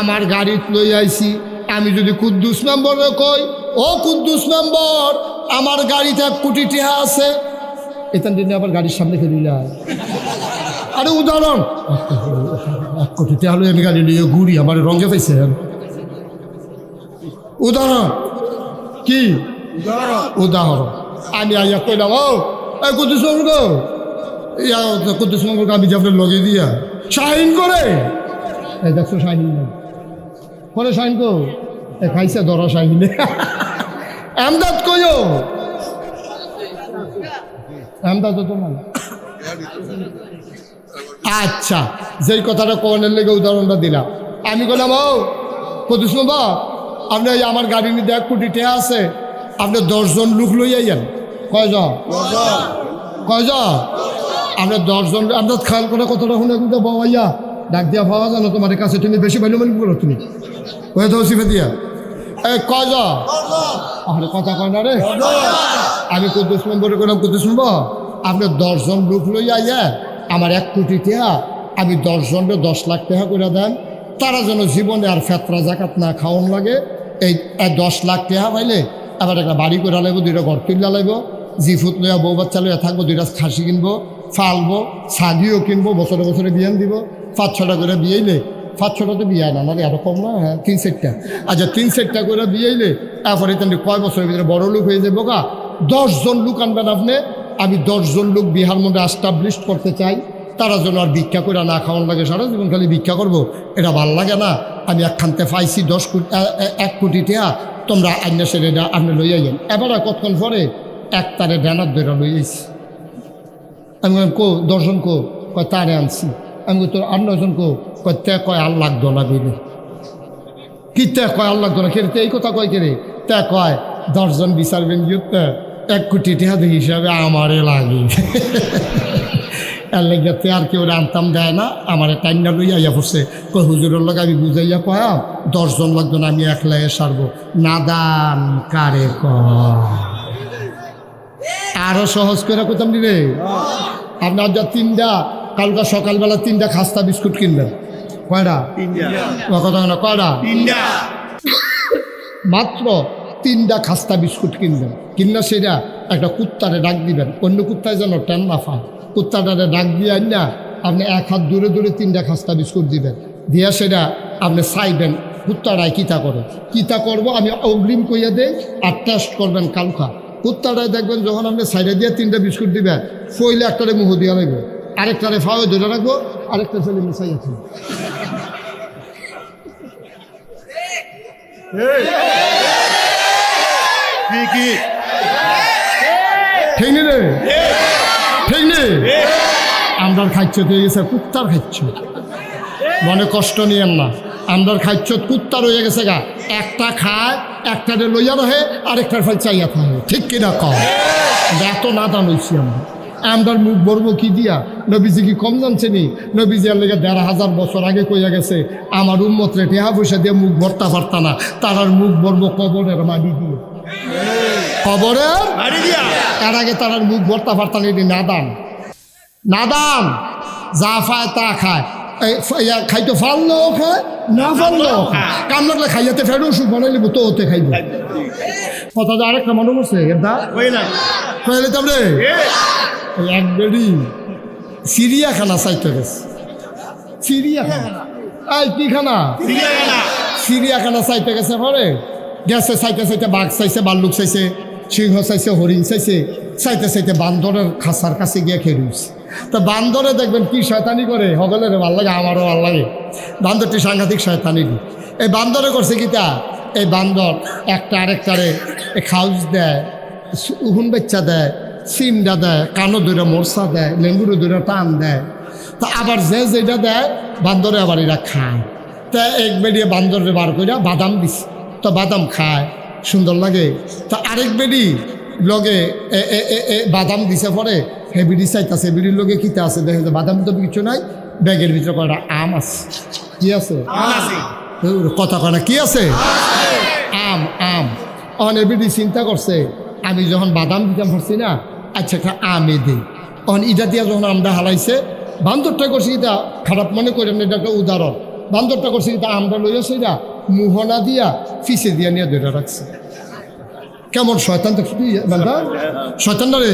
আমার গাড়িত লই আইছি, আমি যদি কুদ্দুস মেম্বরে কই, ও কুদ্দুস মেম্বর আমার গাড়িতে 1 কোটি টাকা আছে, এখান দিনে আবার গাড়ির সামনে খেয়ে দিলে। আরে উদাহরণ, 1 কোটি টাকা হলে আমি গাড়ি নিয়ে ঘুরি, আমার রঙে পাইছে। উদাহরণ কি? উদাহরণ আমি আইয়া কইলাম, ও কুদ্দুস মেম্বর গো, কুদ্দুস মেম্বরকে আমি যে আপনার লগে দিয়া শাহিন করে, এই দেখছো শাহিন না করে, শাহিন কো খাইছে ধরা শাহিনে। আমদাদ কইও, আমদাদ তো না। আচ্ছা, যেই কথাটা কোনের লেগে উদাহরণটা দিলাম, আমি বললাম, ও কুদ্দুস মেম্বর আপনি আমার গাড়ি নিতে 1 কোটি টাকা আছে, আপনি 10 জন লোক লই আইয়েন। কয়জন? কয়জন? আমরা 10 জন। আমরা খেয়াল করে কতটা শুনে কিন্তু বাবাইয়া ডাক দিয়া পাওয়া জানো তোমার কাছে, তুমি বেশি ভালো মানে করো, তুমি ওই তো সিফে দিয়া। এই কয়জন? আরে কথা কয় না রে। আমি কুদ্দুস মেম্বরে করলাম, কুদ্দুস মেম্বর আপনি 10 জন লোক লই আইয়া আমার 1 কোটি টাকা, আমি 10 জনকে 10 লাখ টাকা করে দেন, তারা যেন জীবনে আর ফেতরা জাকাত না খাওয়ান লাগে। এই 10 লাখ টাকা পাইলে আবার একটা বাড়ি করে লাগবো, 2টা ঘর তুললা লাগব, জিফুত লইয়া বউ বাচ্চা লইয়া থাকবো, 2টা খাসি কিনবো, ফালবো, ছাগিও কিনবো, বছরে বছরে বিয়ান দিব। 5-6টা করে বিয়েইলে, 5-6টা তো বিয়ে না, মানে আরো কম না, হ্যাঁ 3-4টা। আচ্ছা 3-4টা করে বিয়েইলে তারপরে তুমি কয় বছরের ভিতরে বড় লোক হয়ে যাবো গা। 10 জন লোক আনবেন আপনি। আমি 10 জন লোক বিহার মধ্যে এস্টাবলিশ করতে চাই, তারা যেন আর ভিক্ষা করে না খাওয়ান লাগে, সারা জীবন খালি ভিক্ষা করবো, এটা ভাল লাগে না। আমি একখানতে পাইছি 1 কোটি টাকা, তোমরা আইনা সেরে আপনি লইয়া যান। এবার কতক্ষণ পরে 1 তারে ব্যানার ধরে লই আইছি। আমি কো 10 জন কো, কয় তারে আনছি। আমি তোর 8-9 জন কো, কয় তে কয় আর লাগতো না বুঝলে কি, তে কয় আর লাগতো না কেড়ে, এই কথা কয় কেড়ে, তে কয় 10 জন বিচারবেন, 1 কোটি টাকা হিসাবে আমারে লাগে। এর লেগে আর কেউ আনতাম দেয় না, আমার টাইমটা লইয়া ইয়া পড়ছে। কই হুজুরের লোক আমি বুঝাইয়া কয়া 10 জন লাগতো না, আমি একলাই সারবো। নাদান কারে আরো সহজ করে কোথাম দিলে আপনার যা 3টা, কালকা সকালবেলা 3টা খাস্তা বিস্কুট কিনবেন। কয়টা? কথা না, কয়টা? মাত্র 3টা খাস্তা বিস্কুট কিনবেন। কিনলে সেটা একটা কুত্তারে ডাক দিবেন, অন্য কুত্তায় যেন টেন না পায়। কুত্তাটারে ডাক দিয়ে না আপনি 1 হাত দূরে দূরে 3টা খাস্তা বিস্কুট দিবেন, দিয়া সেটা আপনি চাইবেন কুত্তাটায় কিতা করে। কিতা করবো আমি অগ্রিম কইয়া দেই, আর টেস্ট করবেন কালকা। কুত্তাটায় দেখবেন যখন আপনি সাইডে দিয়ে 3টা বিস্কুট দিবেন, ফইলে একটারে মুহ দিয়া লাগবে, আরেকটারে ফাওয়ে ধরে রাখবো, আরেকটা ছেলে মিশাই আছে। ঠিক নেই রে, ঠিক নেই। আমরার খাইচ্ছ হয়ে গেছে কুত্তার খাইচ্ছ, মনে কষ্ট নিয়েন না। আমরার খাইচ্ছ কুত্তার হয়ে গেছে গা, একটা খায়, একটারে লইয়া রহে, আরেকটার ফল চাইয়া থাকে। ঠিক কিনা কম? এত না দান হইছি আমরা। আমরার মুখ ভরবো কি দিয়া? নবীজি কি কম জানছে নি? নবীজি আর লেগে 1500 বছর আগে কইয়া গেছে, আমার উম্মত রে টেহা পয়সা দিয়ে মুখ ভরতে পারতা না, তারার মুখ ভরবো কবরের মাটি দিয়ে। কবরের মাটি দিয়া, তার আগে তারার মুখ ভরতে পারতা না। এটি নাদান, নাদান। যা খায় তা খায়, খাইতে ফাললেও খায়, না ফাললেও খায়। কাম লাগলে খাইয়াতে ফেরো ওষুধ বানাই লিব, তো ওতে খাইব। কথা আরেকটা মনে করছে এক বেড়ি চিড়িয়াখানা চাইতে গেছে। চিড়িয়াখানা এই কি খানা? চিড়িয়াখানা চাইতে গেছে পরে গেছে, চাইতে চাইতে বাঘ চাইছে, ভাল্লুক চাইছে, সিংহ চাইছে, হরিণ চাইছে, চাইতে চাইতে বান্দরের খাঁচার কাছে গিয়ে খেয়ে রয়েছে। তো বান্দরে দেখবেন কি শয়তানি করে, হগলের ভাল লাগে, আমারও ভাল লাগে। বান্দরটি সাংঘাতিক শয়তানি দি। এই বান্দরে করছে কি তা, এই বান্দর একটা আরেকটারে খাউজ দেয়, উহুন বাচ্চা দেয়, সিমটা দেয়, কানো দূরে মোরসা দেয়, লেঙ্গুরো দূরে টান দেয়। তা আবার যে যেটা দেয় বান্দরে আবার এরা খায়। তা এক বেরিয়ে বান্দরে বার করে বাদাম দিছে, তো বাদাম খায়, সুন্দর লাগে। তা আরেক বেরি লগে বাদাম দিছে পরে হে বিড়ি চাইতেছে, বিড়ির লগে কিতে আছে, দেখে যে বাদাম তো কিছু নাই, ব্যাগের ভিতরে কয়টা আম আছে। কি আছে? কথা কয় না, কি আছে? আম। আম অনেক বিড়ি চিন্তা করছে, আমি যখন বাদাম দিতাম পারছি না, আচ্ছা একটা আমে দিই। তখন ইটা দিয়া যখন আমটা হালাইছে, বান্দরটা করছে এটা খারাপ মনে করেন, এটা একটা উদাহরণ। বান্দরটা করছে এটা আমটা লইয়াছে, এটা মোহনা দিয়া ফিসে দিয়া নিয়ে ধরে রাখছে। কেমন শয়তান তো বান্দা, শয়তান না রে।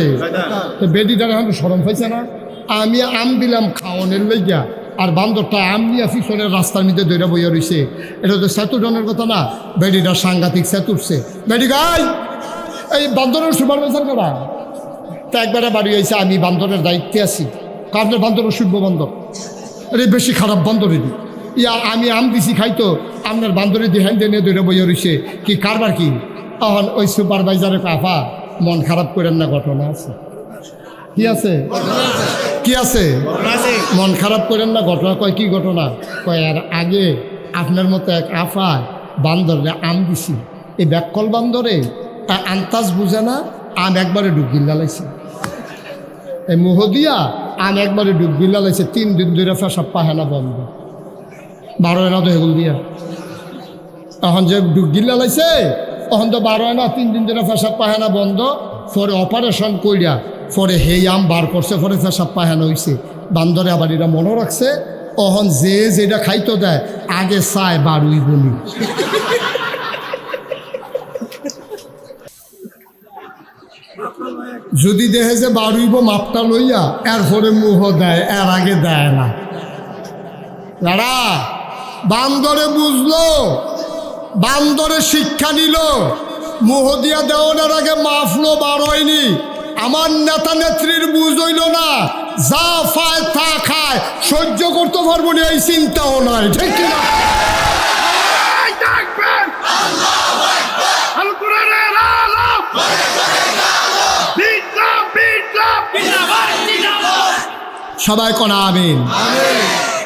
বেডিটার এখন সরম পাইছে না, আমি আম দিলাম খাওয়ানোর লইয়া, আর বান্দরটা আম নিয়ে পিছনের রাস্তার মধ্যে দৌড়া বইয়া রয়েছে। এটা তো সেতুজনের কথা না, বেডিটার সাংঘাতিক সেতুরছে। বেডি গাই এই বান্দরের সুপারভাইজার করা। তা একবারে বাড়ি হয়েছে, আমি বান্দরের দায়িত্বে আছি। আপনার বান্দরের শুভ বান্দর, আরে বেশি খারাপ বান্দর এটি। ইয়া আমি আম দিছি খাইতো, আপনার বান্দরে দিয়ে হ্যান্ডে নিয়ে দৌড়ে বইয়া রয়েছে, কি কারবার কি? তখন ওই সুপারভাইজারের কাফা, মন খারাপ করেন না, ঘটনা আছে। কি আছে? কি আছে? মন খারাপ করেন না, ঘটনা। কয় কি ঘটনা? কয় আর আগে আপনার মতো এক আফা বান্দরে আম দিছি, এই ব্যাককল বান্দরে আন্তাজ বুঝে না, আম একবারে ডুবগিল্লা লাইছে। এই মুহ দিয়া আম একবারে ডুবগিল্লা লাইছে। 3 দিন ধরে পেশাব পায়খানা বন্ধ, 12 আনা তো হেগুল দিয়া। এখন যে ডুবগিল্লা লাইছে, তখন তো 12 আনা, 3 দিন ধরে পেশাব পায়খানা বন্ধ। পরে অপারেশন কইরা পরে হেই আম বার করছে, পরে পেশাব পায়খানা হয়েছে। বান্দরে আবার এরা মনে রাখছে, তখন যে যেটা খাইতো দেয় আগে চায় বারুই বলি। যদি দেখে যে বারুইব মাপটা লইয়া, এরপরে মুহ দেয়, এর আগে দেয় না। দাঁড়া, বান্দরে বুঝলো, বান্দরে শিক্ষা নিল, মুহ দিয়া দেওয়ার আগে মাফলো, বার হয়নি। আমার নেতা নেত্রীর বুঝ হইল না, যা পায় তা খায়, সহ্য করতে পারবো না এই চিন্তাও নয়, ঠিক কিনা? সবাই কোন আমিন।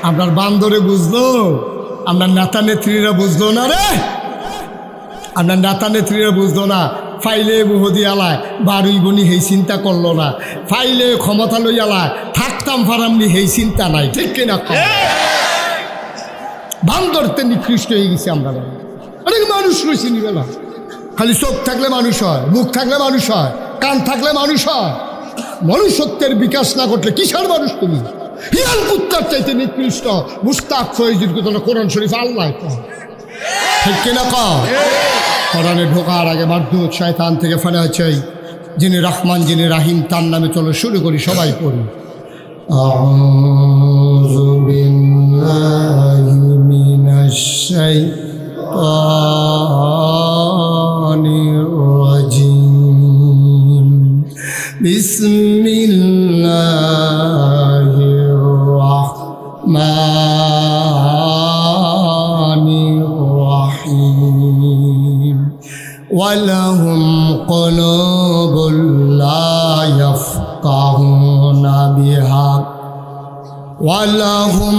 আপনার বান্দরে বুঝলো, আপনার নেতা নেত্রীরা বুঝলো না রে, আপনার নেতা নেত্রীরা বুঝলো না। ফাইলে বহুদি আলায় বারুই বনি হেই চিন্তা করলো না, ফাইলে ক্ষমতা লই আলায় থাকতাম ফারামনি হেই চিন্তা নাই, ঠিক কিনা? বান্দরতে নিকৃষ্ট হয়ে গেছি আমরা। অনেক মানুষ রয়েছে নিবেলা, খালি চোখ থাকলে মানুষ হয়, মুখ থাকলে মানুষ হয়, কান থাকলে মানুষ হয়। মনুষ্যত্বের বিকাশ না ঘটলে কিসের মানুষ তুমি? হিয়াল কুত্তার চাইতে নিকৃষ্ট। মুস্তাক ফয়জির কথা কোরআন শরীফ আল্লাহ, ঠিক কিনা? কোরআনে ঢোকার আগে মারদুদ শয়তান থেকে ফানা হচ্ছে, যিনি রহমান যিনি রাহিম, তার নামে চলো শুরু করি, সবাই পড়ি। আউযু বিল্লাহি মিনাশ শাইতানির রাজিম। বিসমিল্লাহির রাহমানির রাহিম। ওয়ালাহুম কুলুবুল লা ইয়াফকাহুনা বিহা ওয়ালাহুম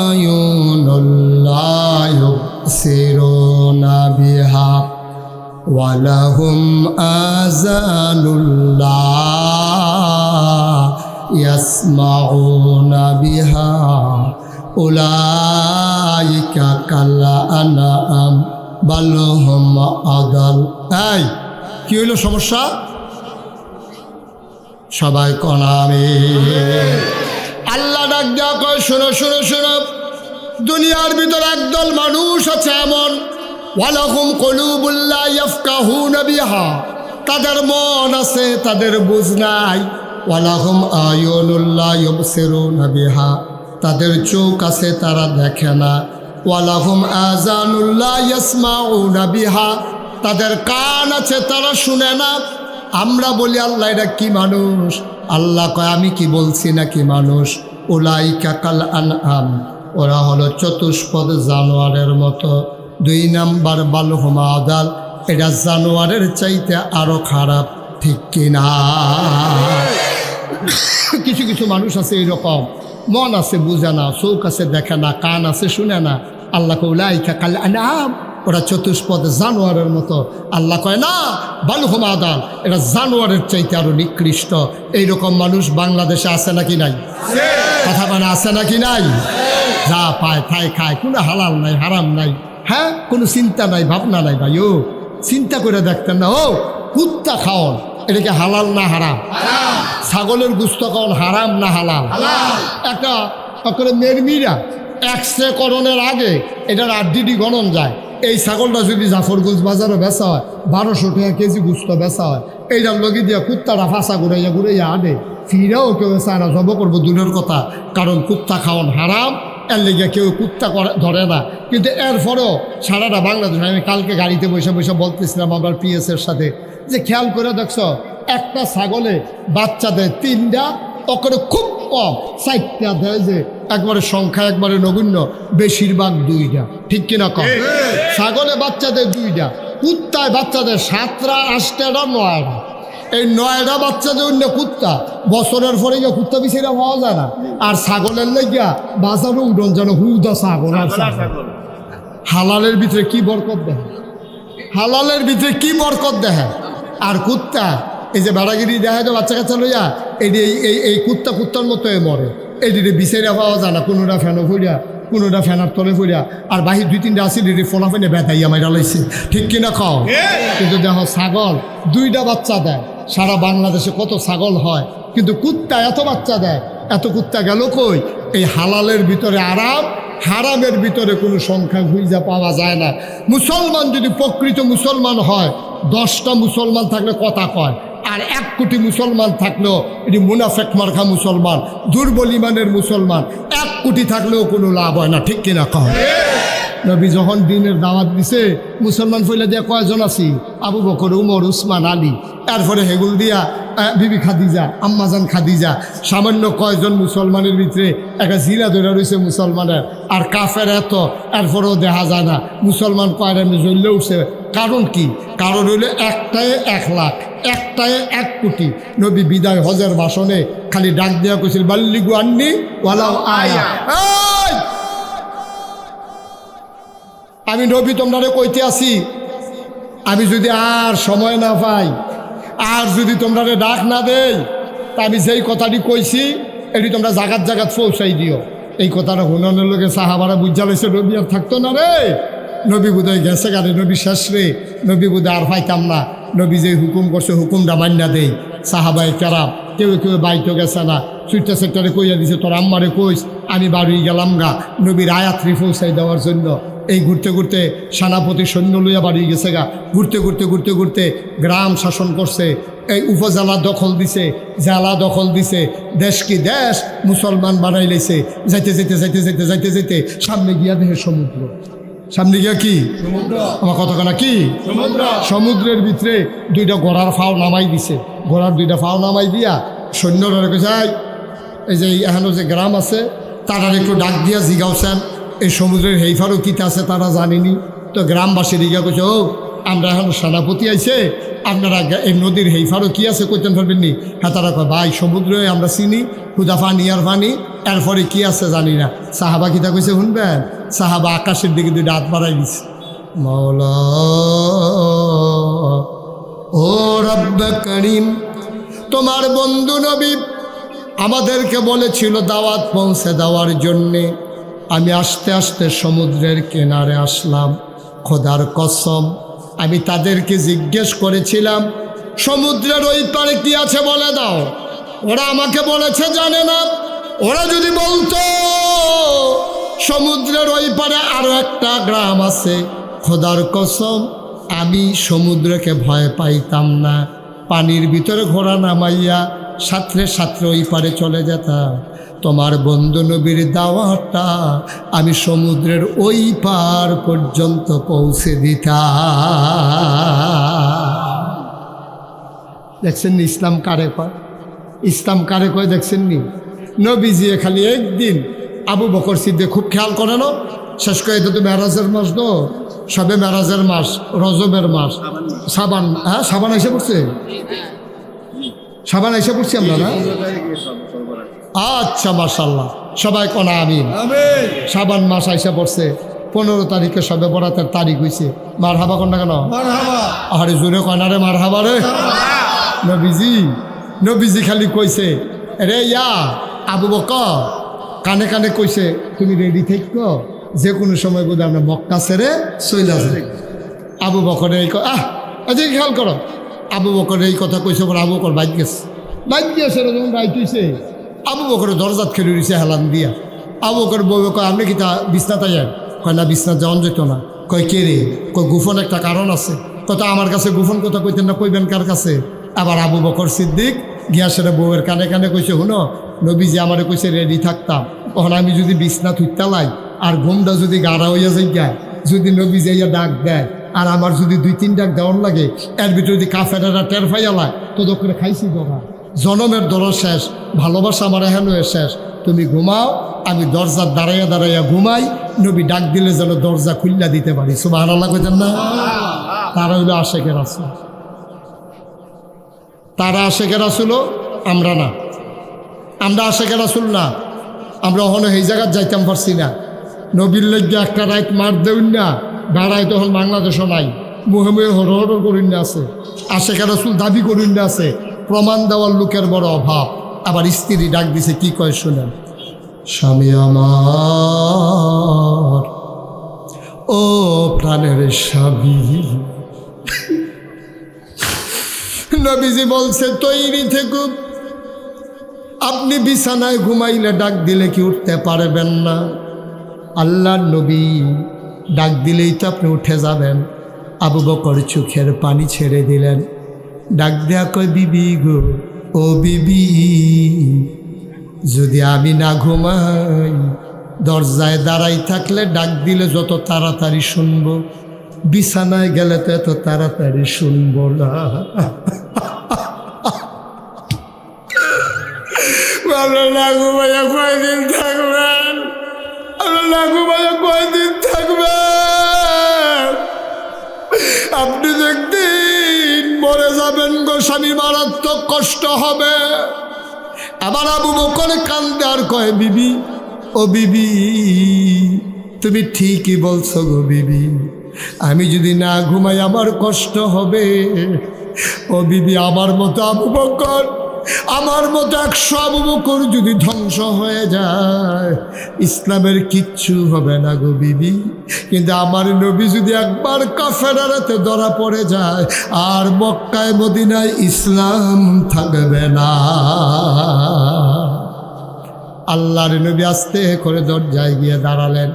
আয়ুনুল লা ইউবসিরুনা বিহা ওয়ালাহুম আযানুল লা ইয়াসমাউনা বিহা উলাইকা কাল আনআম বাল হুম আদাল। এই কি হইল সমস্যা? সবাই কোন আমিন। আল্লাহ ডাক দেওয়া কয়, শোনো শোনো শোনো, দুনিয়ার ভিতর একদল মানুষ আছে এমন, ওয়ালাহুম কুলুবুল লা ইয়াফকাহুনা বিহা, তাদের মন আছে, তাদের বুঝ নাই। ওয়ালাহুম আয়ুনুল লা ইউবসিরুনা বিহা, তাদের চোখ আছে তারা দেখে না। ওয়ালাহুম আযানুল্লা ইয়াসমাউনা বিহা, তাদের কান আছে তারা শুনে না। আমরা বলি আল্লাহ এটা কি মানুষ? আল্লাহ কয় আমি কি বলছি নাকি মানুষ? উলাইকা কাল আনআম, ওরা হলো চতুষ্পদ জানোয়ারের মতো। 2 নাম্বার বালহুম আদাল, এটা জানোয়ারের চাইতে আরো খারাপ, ঠিক কিনা? কিছু কিছু মানুষ আছে এরকম, মন আছে বুঝে না, চোখ আছে দেখে না, কান আছে শুনে না। আল্লাহ কয় উলাইকা কাল আনআম, ওরা চতুষ্পদ জানোয়ারের মতো। আল্লাহ কয় না, বালহুম আদাল, এটা জানোয়ারের চাইতে আরো নিকৃষ্ট। এইরকম মানুষ বাংলাদেশে আছে নাকি নাই? কথা মানে আছে নাকি নাই? যা পায় তাই খায়, কোনো হালাল নাই হারাম নাই, হ্যাঁ, কোনো চিন্তা নাই ভাবনা নাই। ভাই ও চিন্তা করে দেখতেন না? ও কুত্তা খাওয়ান এটা কি হালাল না হারাম? ছাগলের গুস্ত খাওয়ান হারাম না হালাল? একটা মেরমিরা এক্সরে করণের আগে এটার আড্ডিডি গণন যায়। এই ছাগলটা যদি জাফরগঞ্জ বাজারে বেচা হয় 1200 টাকা কেজি গুস্ত বেচা হয়, এইটার লগে দিয়া কুত্তাটা ফাঁসা ঘুরাইয়া আডে ফিরাও কেউ চায়না জব করবো দূরের কথা, কারণ কুত্তা খাওয়ান হারাম। এর লেগে কেউ কুত্তা ধরে না। কিন্তু এরপরেও সারাটা বাংলাদেশ, আমি কালকে গাড়িতে বসে বসে বলতেছিলাম আমার পিএসের সাথে, যে খেয়াল করে দেখছ একটা ছাগলে বাচ্চা দেয় 3টা, ওখানে খুব কম 4টা দেয়, যে একবারে সংখ্যা একবারে নগণ্য, বেশিরভাগ 2টা, ঠিক কিনা কম? ছাগলে বাচ্চা দেয় 2টা, কুত্তায় বাচ্চা দেয় 7টা 8টা 9টা। এই 9টা বাচ্চা দেয় অন্য কুত্তা, বছরের পরে গিয়ে কুত্তা বিছিয়ে পাওয়া যায় না। আর ছাগলের লেগিয়া বাজারে উডন যেন হুদা ছাগল। আর হালালের ভিতরে কি বরকত দেখে, হালালের ভিতরে কি বরকত দেখে। আর কুত্তা এই যে বেড়াগিরি দেখা যায় বাচ্চা কাচ্চা লইয়া, এই কুত্তার মতো মরে। এটি বিচারে পাওয়া যায় না, কোনোটা ফ্যানো ফুরিয়া, কোনোটা ফ্যানার তলে ফুরিয়া, আর বাহির 2-3টা আসি ফোলা ফেনে বেতাইয়া মাইরা লাইছে, ঠিক কিনা খাও? কিন্তু দেখো ছাগল 2টা বাচ্চা দেয়। সারা বাংলাদেশে কত ছাগল হয়, কিন্তু কুত্তা এত বাচ্চা দেয়। এত কুত্তা গেল কই? এই হালালের ভিতরে আরাম, হারামের ভিতরে কোনো সংখ্যা খুঁজে পাওয়া যায় না। মুসলমান যদি প্রকৃত মুসলমান হয়, 10টা মুসলমান থাকলে কথা কয়, আর 1 কোটি মুসলমান থাকলেও এটি মুনাফেক মার্কা মুসলমান, দুর্বল ইমানের মুসলমান। 1 কোটি থাকলেও কোনো লাভ হয় না, ঠিক কিনা কয়? নবী যখন দিনের দাওয়াত দিছে, মুসলমান ফইলা দিয়া কয়জন আছি? আবু বকর, উমর, উসমান, আলী, এরপরে হেগুল দিয়া বিবি খাদিজা, আম্মাজান খাদিজা, সামান্য কয়জন মুসলমানের ভিতরে একটা জিরা ধরে রয়েছে মুসলমানের। আর কাফের এত, এরপরেও দেখা যায় না। মুসলমান কয়রা জ্বললে উঠছে। কারণ কি? কারণ হইলে একটায় 1 লাখ, একটায় 1 কোটি। নবী বিদায় হজের ভাষণে খালি ডাক দেওয়া কইছিল, বাল্লিগু আন্নি ওয়ালাউ আয়া। আমি নবী তোমরা কইতে আসি, আমি যদি আর সময় না পাই, আর যদি তোমরা ডাক না দেই, তা আমি যেই কথাটি কইছি এটি তোমরা জাগাত জাগাত পৌঁছাই দিও। এই কথাটা হুনানের লোকে সাহাবারা বুঝা লাইছে, নবী আর থাকতো না রে, নবী বোধহয় গেছে গাড়ি, নবী শেষ রে, নবী বোধহয় আর পাইতাম না। নবী যে হুকুম করছে হুকুমটা মান্যা দেই। সাহাবাই কেরাম কেউ বাইতো গেছে না, সুইটা সেক্টরে কইয়া দিছে, তোর আম্মারে কইস আমি বাড়ি গেলাম গা নবীর আয়াত্রী পৌঁছাই দেওয়ার জন্য। এই ঘুরতে ঘুরতে সেনাপতি সৈন্য লইয়া বাড়ি গেছে গা। ঘুরতে ঘুরতে ঘুরতে ঘুরতে গ্রাম শাসন করছে, এই উপজেলা দখল দিছে, জেলা দখল দিছে, দেশ কি দেশ মুসলমান বানাই লাইছে। যাইতে যাইতে যাইতে যাইতে যাইতে যাইতে সামনে গিয়া দেখে সমুদ্র। সামনে গিয়া কি আমার কতখানা কি সমুদ্রের ভিতরে 2টা ঘোড়ার ফাও নামাই দিছে। ঘোড়ার 2টা ফাও নামাই দিয়া সৈন্যরা রেখে যায়, এই যে এখানে যে গ্রাম আছে তারা একটু ডাক দিয়া জিগাওছেন এই সমুদ্রের হেইফারও কিতা আছে তারা জানেনি। তো গ্রামবাসী রিগা কইছে, ও আমরা এখন সেনাপতি আইছে, আপনারা এই নদীর হেইফারও কি আছে কইতেন পারবেননি? হ্যাঁ, তারা কয় ভাই সমুদ্রে আমরা চিনি, হুদা পানি আর পানি, এরপরে কি আছে জানি না। সাহাবা কিতা কইছে শুনবেন? সাহাবা আকাশের দিকে 2টা হাত বাড়াই দিছে, মাওলা ও রব্ব করিম, তোমার বন্ধু নবী আমাদেরকে বলেছিল দাওয়াত পৌঁছে দেওয়ার জন্যে। আমি আস্তে আস্তে সমুদ্রের কিনারে আসলাম। খোদার কসম আমি তাদেরকে জিজ্ঞেস করেছিলাম, সমুদ্রের ওই পারে কি আছে বলে দাও। ওরা আমাকে বলেছে জানে না। ওরা যদি বলতো সমুদ্রের ওই পারে আরো একটা গ্রাম আছে, খোদার কসম আমি সমুদ্রকে ভয় পাইতাম না। পানির ভিতরে ঘোড়া নামাইয়া সাঁতরে সাঁতরে ওই পারে চলে যেতাম। তোমার বন্ধু নবীর দাওয়াতটা আমি সমুদ্রের ওই পার পর্যন্ত পৌঁছে দিতাম। দেখছেন নি ইসলাম কারে কয়? ইসলাম কারে কয় দেখছেন নি? নবীজি খালি একদিন আবু বকর সিদ্দিক খুব খেয়াল করে না, শেষ করে তো মেরাজের মাস তো, সবে মেরাজের মাস, রজবের মাস, সাবান, হ্যাঁ সাবান এসে পড়ছে, সাবান এসে পড়ছি আমরা না? আচ্ছা মাশাল্লাহ, সবাই কোনা আমিন। সাবান মাস আইসা পড়ছে, 15 তারিখে সবে বরাতের তারিখ হয়েছে। মার হাবা কন না কেন? আরে জোরে কনারে মার হাবা রে। নবীজি খালি কইছে রে ইয়া আবু বকর, কানে কানে কইছে তুমি রেডি থেকো, যে কোনো সময় বোধ আমরা মক্কা ছেড়ে চলে আসবে। আবু বকরের এই আচ্ছা খেয়াল করো, আবু বকরের এই কথা কইছে পর আবু বকর বাইক গেছে যখন বাইক হয়েছে আবু বকরের দরজাত খেলে রয়েছে হেলান দিয়া। আবু বকর বউ কয় আপনি কি তা বিছনাতে যান? কয় না বিছনা যাওয়ান যেত না। কয় কে রে? কয় গোপন একটা কারণ আছে। কথা আমার কাছে গোপন কথা কইতেন না, কইবেন কার কাছে? আবার আবু বকর সিদ্দিক গিয়া সেটা বউয়ের কানে কানে কইছে হুনো নবীজি আমারে কইছে রেডি থাকতাম, তখন আমি যদি বিছনা থুইতা লাই আর ঘুমটা যদি গাড়া হইয়া যাই, যদি নবীজি ইয়া ডাক দেয় আর আমার যদি 2-3 ডাক দেওয়ার লাগে, এর ভিতরে যদি কাফেরেরা টের ফাইয়ালায় তো করে খাইছি দোকা, জনমের দরজ শেষ, ভালোবাসা আমার এহেন শেষ, তুমি ঘুমাও, আমি দরজার দাঁড়াইয়া দাঁড়াইয়া ঘুমাই, নবী ডাক দিলে যেন দরজা খুল্লা দিতে পারি। সুবহানাল্লাহ কইতেন না? তারা হইল আশেকের রাসূল, তারা আশেকের রাসূল, আমরা না, আমরা আশেকের রাসূল না। আমরা ওখানে এই জায়গায় যাইতাম পারছি না, নবীর লজ্জা একটা রাত মার দেউন না, বেড়ায় তখন বাংলাদেশও নাই, মুহে মুহে হর করিন না আছে, আশেকের রাসূল দাবি করিন না আছে, প্রমাণ দেওয়ার লোকের বড় অভাব। আবার স্ত্রী ডাক দিছে, কি কয় শুনেন, স্বামী আমার, ও প্রাণের স্বামী, নবীজি বলছে তৈরি থেকো, আপনি বিছানায় ঘুমাইলে ডাক দিলে কি উঠতে পারবেন না? আল্লাহর নবী ডাক দিলেই তো আপনি উঠে যাবেন। আবু বকর চোখের পানি ছেড়ে দিলেন, ডাক দেয়া কয় বিবি গো, ও বিবি, যদি আমি না ঘুমাই, দরজায় দাঁড়াই থাকলে ডাক দিলে যত তাড়াতাড়ি শুনবো, বিছানায় গেলে তো এত তাড়াতাড়ি শুনবো না। আমরা না ঘুমাইয়া কয়দিন থাকবেন? আমরা না ঘুমাইয়া কয়দিন থাকবেন? আপনি একদিন মরে যাবেন গো, স্বামী মারাত্মক কষ্ট হবে। আবার আবু বকর কান্দে আর কয় বিবি, ও বিবি, তুমি ঠিকই বলছো গো বিবি, আমি যদি না ঘুমাই আমার কষ্ট হবে। ও বিবি, আমার মতো আবু বকর, আমার মতো 100 আবু বকর যদি ধ্বংস হয়ে যায়, ইসলামের কিচ্ছু হবে না গো বিবি। কিন্তু আমার নবী যদি একবার কাফেরের হাতে ধরা পড়ে যায়, আর মক্কায় মদিনায় ইসলাম থাকবে না। আল্লাহর নবী আস্তে করে দরজায় গিয়ে দাঁড়ালেন।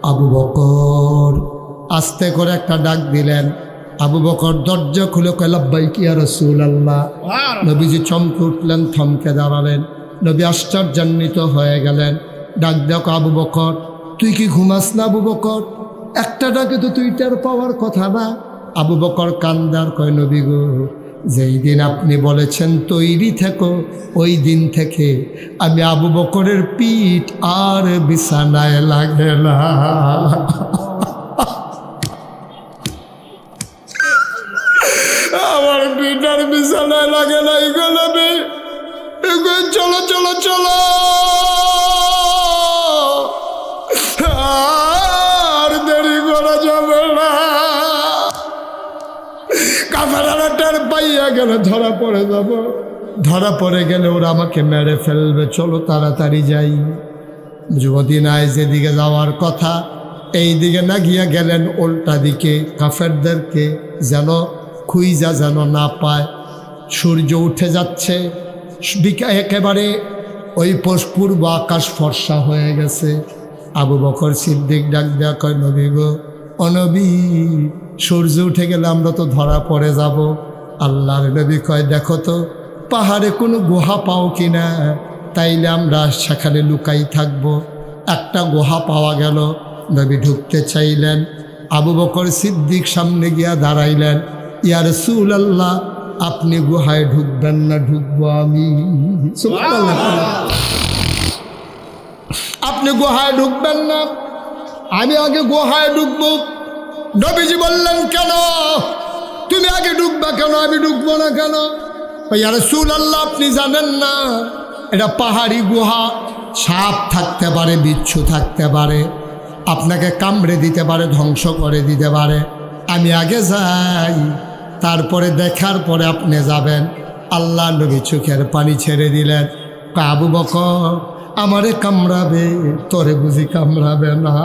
আবু বকর আস্তে করে একটা ডাক দিলেন। আবু বকর দরজা খুলে কয় লাব্বাইক ইয়া রাসূলুল্লাহ। নবীজি চমকে উঠলেন, থমকে দাঁড়ালেন। নবী আশ্চর্যান্বিত হয়ে গেলেন। ডাক দেখো আবু বকর, তুই কি ঘুমাস না আবু বকর? একটা ডাকে তো তুই টের পাওয়ার কথা না। আবু বকর কান্দার কয় নবী গো, যেই দিন আপনি বলেছেন তৈরি থেকো, ওই দিন থেকে আমি আবু বকরের পিঠ আর বিছানায় লাগে না। আমার পিঠ আর বিছানায় লাগে না। এগুলো চলো চলো চলো, আর দেরি করা যাবে না। কাফেরেরা টের পাইয়া গেলে ধরা পড়ে যাব, ধরা পড়ে গেলে ওরা আমাকে মেরে ফেলবে। চলো তাড়াতাড়ি যাই। মদিনায় যেদিকে যাওয়ার কথা, এই দিকে না গিয়া গেলেন উল্টা দিকে। কাফেরদেরকে যেন খুইজা যেন না পায়। সূর্য উঠে যাচ্ছে, একেবারে ওই পূর্ব আকাশ ফর্সা হয়ে গেছে। আবু বকর সিদ্দিক ডাক দেয়া কয় নবী গো, ও নবী, সূর্য উঠে গেলে আমরা তো ধরা পড়ে যাব। আল্লাহর নবী কয় দেখো তো পাহাড়ে কোনো গুহা পাও কিনা। তাইলে আমরা সেখানে লুকাই থাকবো। একটা গুহা পাওয়া গেল, নবী ঢুকতে চাইলেন। আবু বকর সিদ্দিক সামনে গিয়া দাঁড়াইলেন, ইয়া রাসূলুল্লাহ আপনি গুহায় ঢুকবেন না, ঢুকবো আমি। সুবহানাল্লাহ। আপনি গুহায় ঢুকবেন না, আমি আগে গুহায় ঢুকবো। নবীজি বললেন, কেন তুমি আগে ঢুকবা কেন, আমি ঢুকবো না কেন? ইয়া রাসূলুল্লাহ আপনি জানেন না এটা পাহাড়ি গুহা, সাপ থাকতে পারে, বিচ্ছু থাকতে পারে, আপনাকে কামড়ে দিতে পারে, ধ্বংস করে দিতে পারে। আমি আগে যাই, তারপরে দেখার পরে আপনি যাবেন। আল্লাহ নবী চোখের পানি ছেড়ে দিলেন। আবু বকর আমারে কামড়াবে, তোরে বুঝি কামড়াবে না?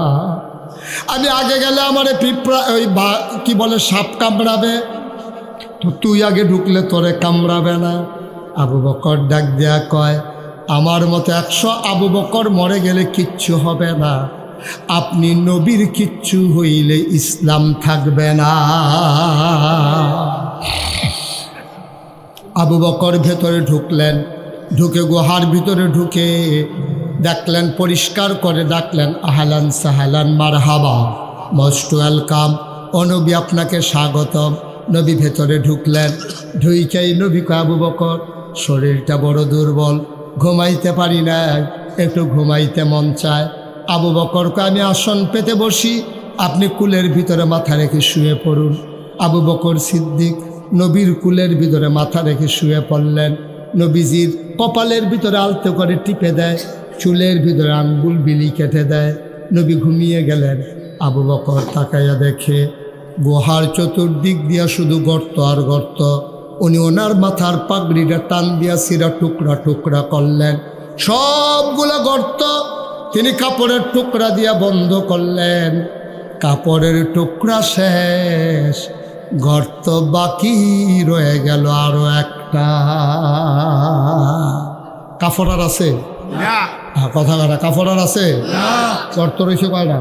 আমি আগে গেলে আমারে পিঁপড়া ওই কি বলে সাপ কামড়াবে, তো তুই আগে ঢুকলে তোরে কামড়াবে না? আবু বকর ডাক দেয়া কয়, আমার মতো 100 আবু বকর মরে গেলে কিচ্ছু হবে না, আপনি নবীর কিচ্ছু হইলে ইসলাম থাকবে না। আবু বকর ভেতরে ঢুকলেন, ঢুকে গুহার ভিতরে ঢুকে দেখলেন, পরিষ্কার করে ডাকলেন, আহলান সাহলান মারহাবা, মোস্ট ওয়েলকাম, ও নবী আপনাকে স্বাগতম। নবী ভেতরে ঢুকলেন, ঢুইকেই নবী কয়, আবু বকর শরীরটা বড় দুর্বল, ঘুমাইতে পারি না, একটু ঘুমাইতে মন চায়। আবু বকর কয়, আমি আসন পেতে বসি, আপনি কুলের ভিতরে মাথা রেখে শুয়ে পড়ুন। আবু বকর সিদ্দিক নবীর কুলের ভিতরে মাথা রেখে শুয়ে পড়লেন। নবীজির কপালের ভিতরে আলতো করে টিপে দেয়, চুলের ভিতরে আঙ্গুল বিলি কেটে দেয়। নবী ঘুমিয়ে গেলেন। আবু বকর তাকাইয়া দেখে গুহার চতুর্দিক দিয়া শুধু গর্ত আর গর্ত। উনি ওনার মাথার পাগড়িটা টান দিয়া সিরা টুকরা টুকরা করলেন, সবগুলা গর্ত তিনি কাপড়ের টুকরা দিয়া বন্ধ করলেন। কাপড়ের টুকরা শেষ, গর্ত বাকি রয়ে গেল আরো একটা। কাপড় আর আছে? কথা কাটা, কাপড় আর আছে? গর্ত রয়েছে কয়টা?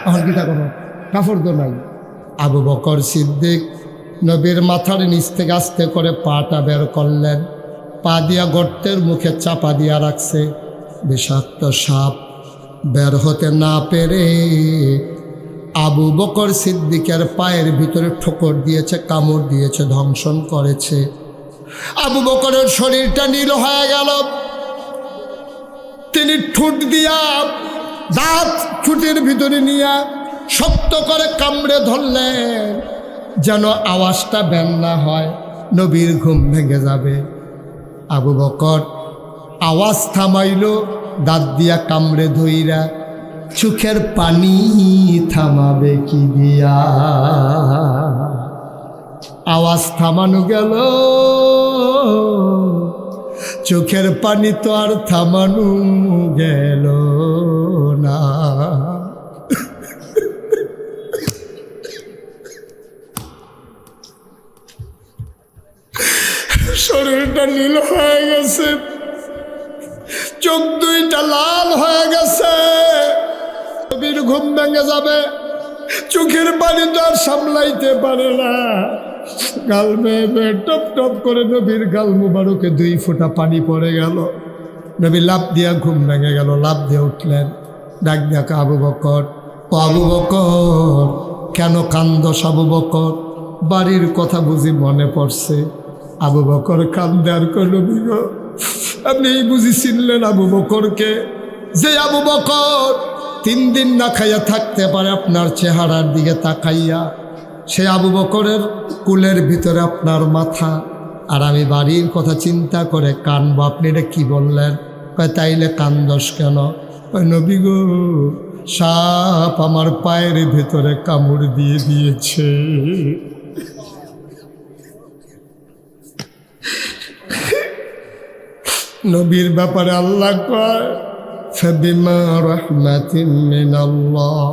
এখন কি তা করো, কাপড় তো নাই। আবু বকর সিদ্দিক নবীর মাথার নিচ থেকে আস্তে করে পাটা বের করলেন, পা দিয়া গর্তের মুখে চাপা দিয়া রাখছে। বিষাক্ত সাপ বের হতে না পেরে আবু বকর সিদ্দিকের পায়ের ভিতরে ঠোকর দিয়েছে, কামড় দিয়েছে, ধ্বংসন করেছে। আবু বকরের শরীরটা নীল হয়ে গেল। তিনি ঠোঁট দিয়া দাঁত ঠোঁটের ভিতরে নিয়ে শক্ত করে কামড়ে ধরলেন, যেন আওয়াজটা বের না হয়, নবীর ঘুম ভেঙে যাবে। আবু বকর আওয়াজ থামাইল, দাঁত দিয়া কামড়ে ধইরা। চোখের পানি থামাবে কি দিয়া? আওয়াজ থামানো গেল, চোখের পানি তো আর থামানো গেল না। শরীরটা নীল হয়ে গেছে, চোখ দুইটা লাল হয়ে গেছে। নবীর ঘুম ভেঙে যাবে, চোখের পানি তো আর সামলাইতে পারে না। গাল বেয়ে টপ টপ করে নবীর গাল মুবারকে 2 ফোঁটা পানি পড়ে গেল। নবী লাফ দিয়া ঘুম ভেঙে গেল, লাফ দিয়ে উঠলেন। ডাক ডাক, আবু বকর, ও আবু বকর কেন কান্দস? আবু বকর বাড়ির কথা বুঝি মনে পড়ছে? আবু বকর কান্দে আর কইল, নবী গো আপনি এই বুঝি চিনলেন আবু বকরকে? যে আবু বকর 3 দিন না খাইয়া থাকতে পারে আপনার চেহারার দিকে তাকাইয়া, সে আবু বকরের কুলের ভিতরে আপনার মাথা, আর আমি বাড়ির কথা চিন্তা করে কানবো। আপনি এটা কি বললেন? কয় তাইলে কান্দস কেন? কয় নবী গো সাপ আমার পায়ের ভিতরে কামড় দিয়ে দিয়েছে। নবীর ব্যাপারে আল্লাহ কয়, فبما رحمة من الله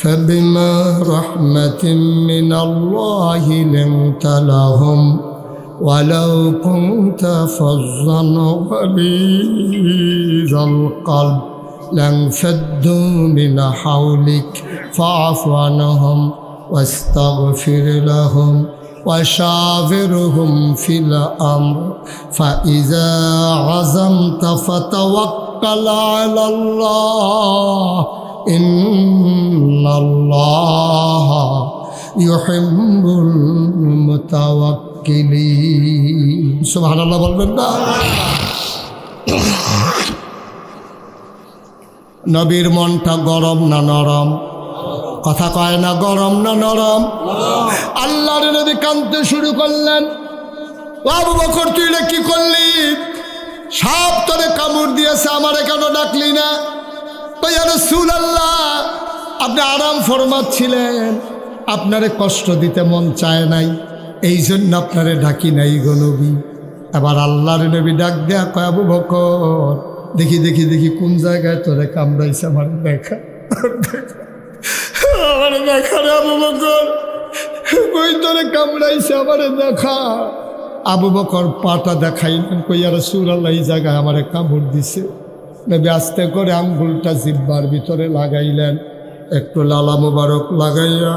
فبما رحمة من الله لنت لهم ولو كنت فظا غليظ القلب لانفضوا من حولك فاعف عنهم واستغفر لهم وشاورهم في الأمر فإذا عزمت فتوكل على الله إن الله يحب المتوكلين سبحان الله বলবেন না নবীর মনটা গরম না নরম কথা কয় না গরম না নরম আল্লাহর নবী কাঁদতে শুরু করলেন আবু বকর তুই কি করলি সাপ তোরে কামড় দিয়েছে আমারে কেন ডাকলি না ইয়া রাসূলুল্লাহ আপনি আরাম ফরমাচ্ছিলেন আপনারে কষ্ট দিতে মন চায় নাই এই জন্য আপনারে ডাকি নাই গো নবী এবার আল্লাহর নবী ডাক দেয়া কয় আবু বকর দেখি দেখি দেখি কোন জায়গায় তোরে কামড়াইছে আমার দেখা আমার দেখা রে আবু বকর কই তোরে কামড়াইছে আমারে দেখা আবু বকর পাটা দেখাইলেন কই ইয়া রাসূলুল্লাহ এই জায়গায় আমারে কামড় দিছে নবী আস্তে করে আঙ্গুলটা জিহ্বার ভিতরে লাগাইলেন একটু লালা মোবারক লাগাইয়া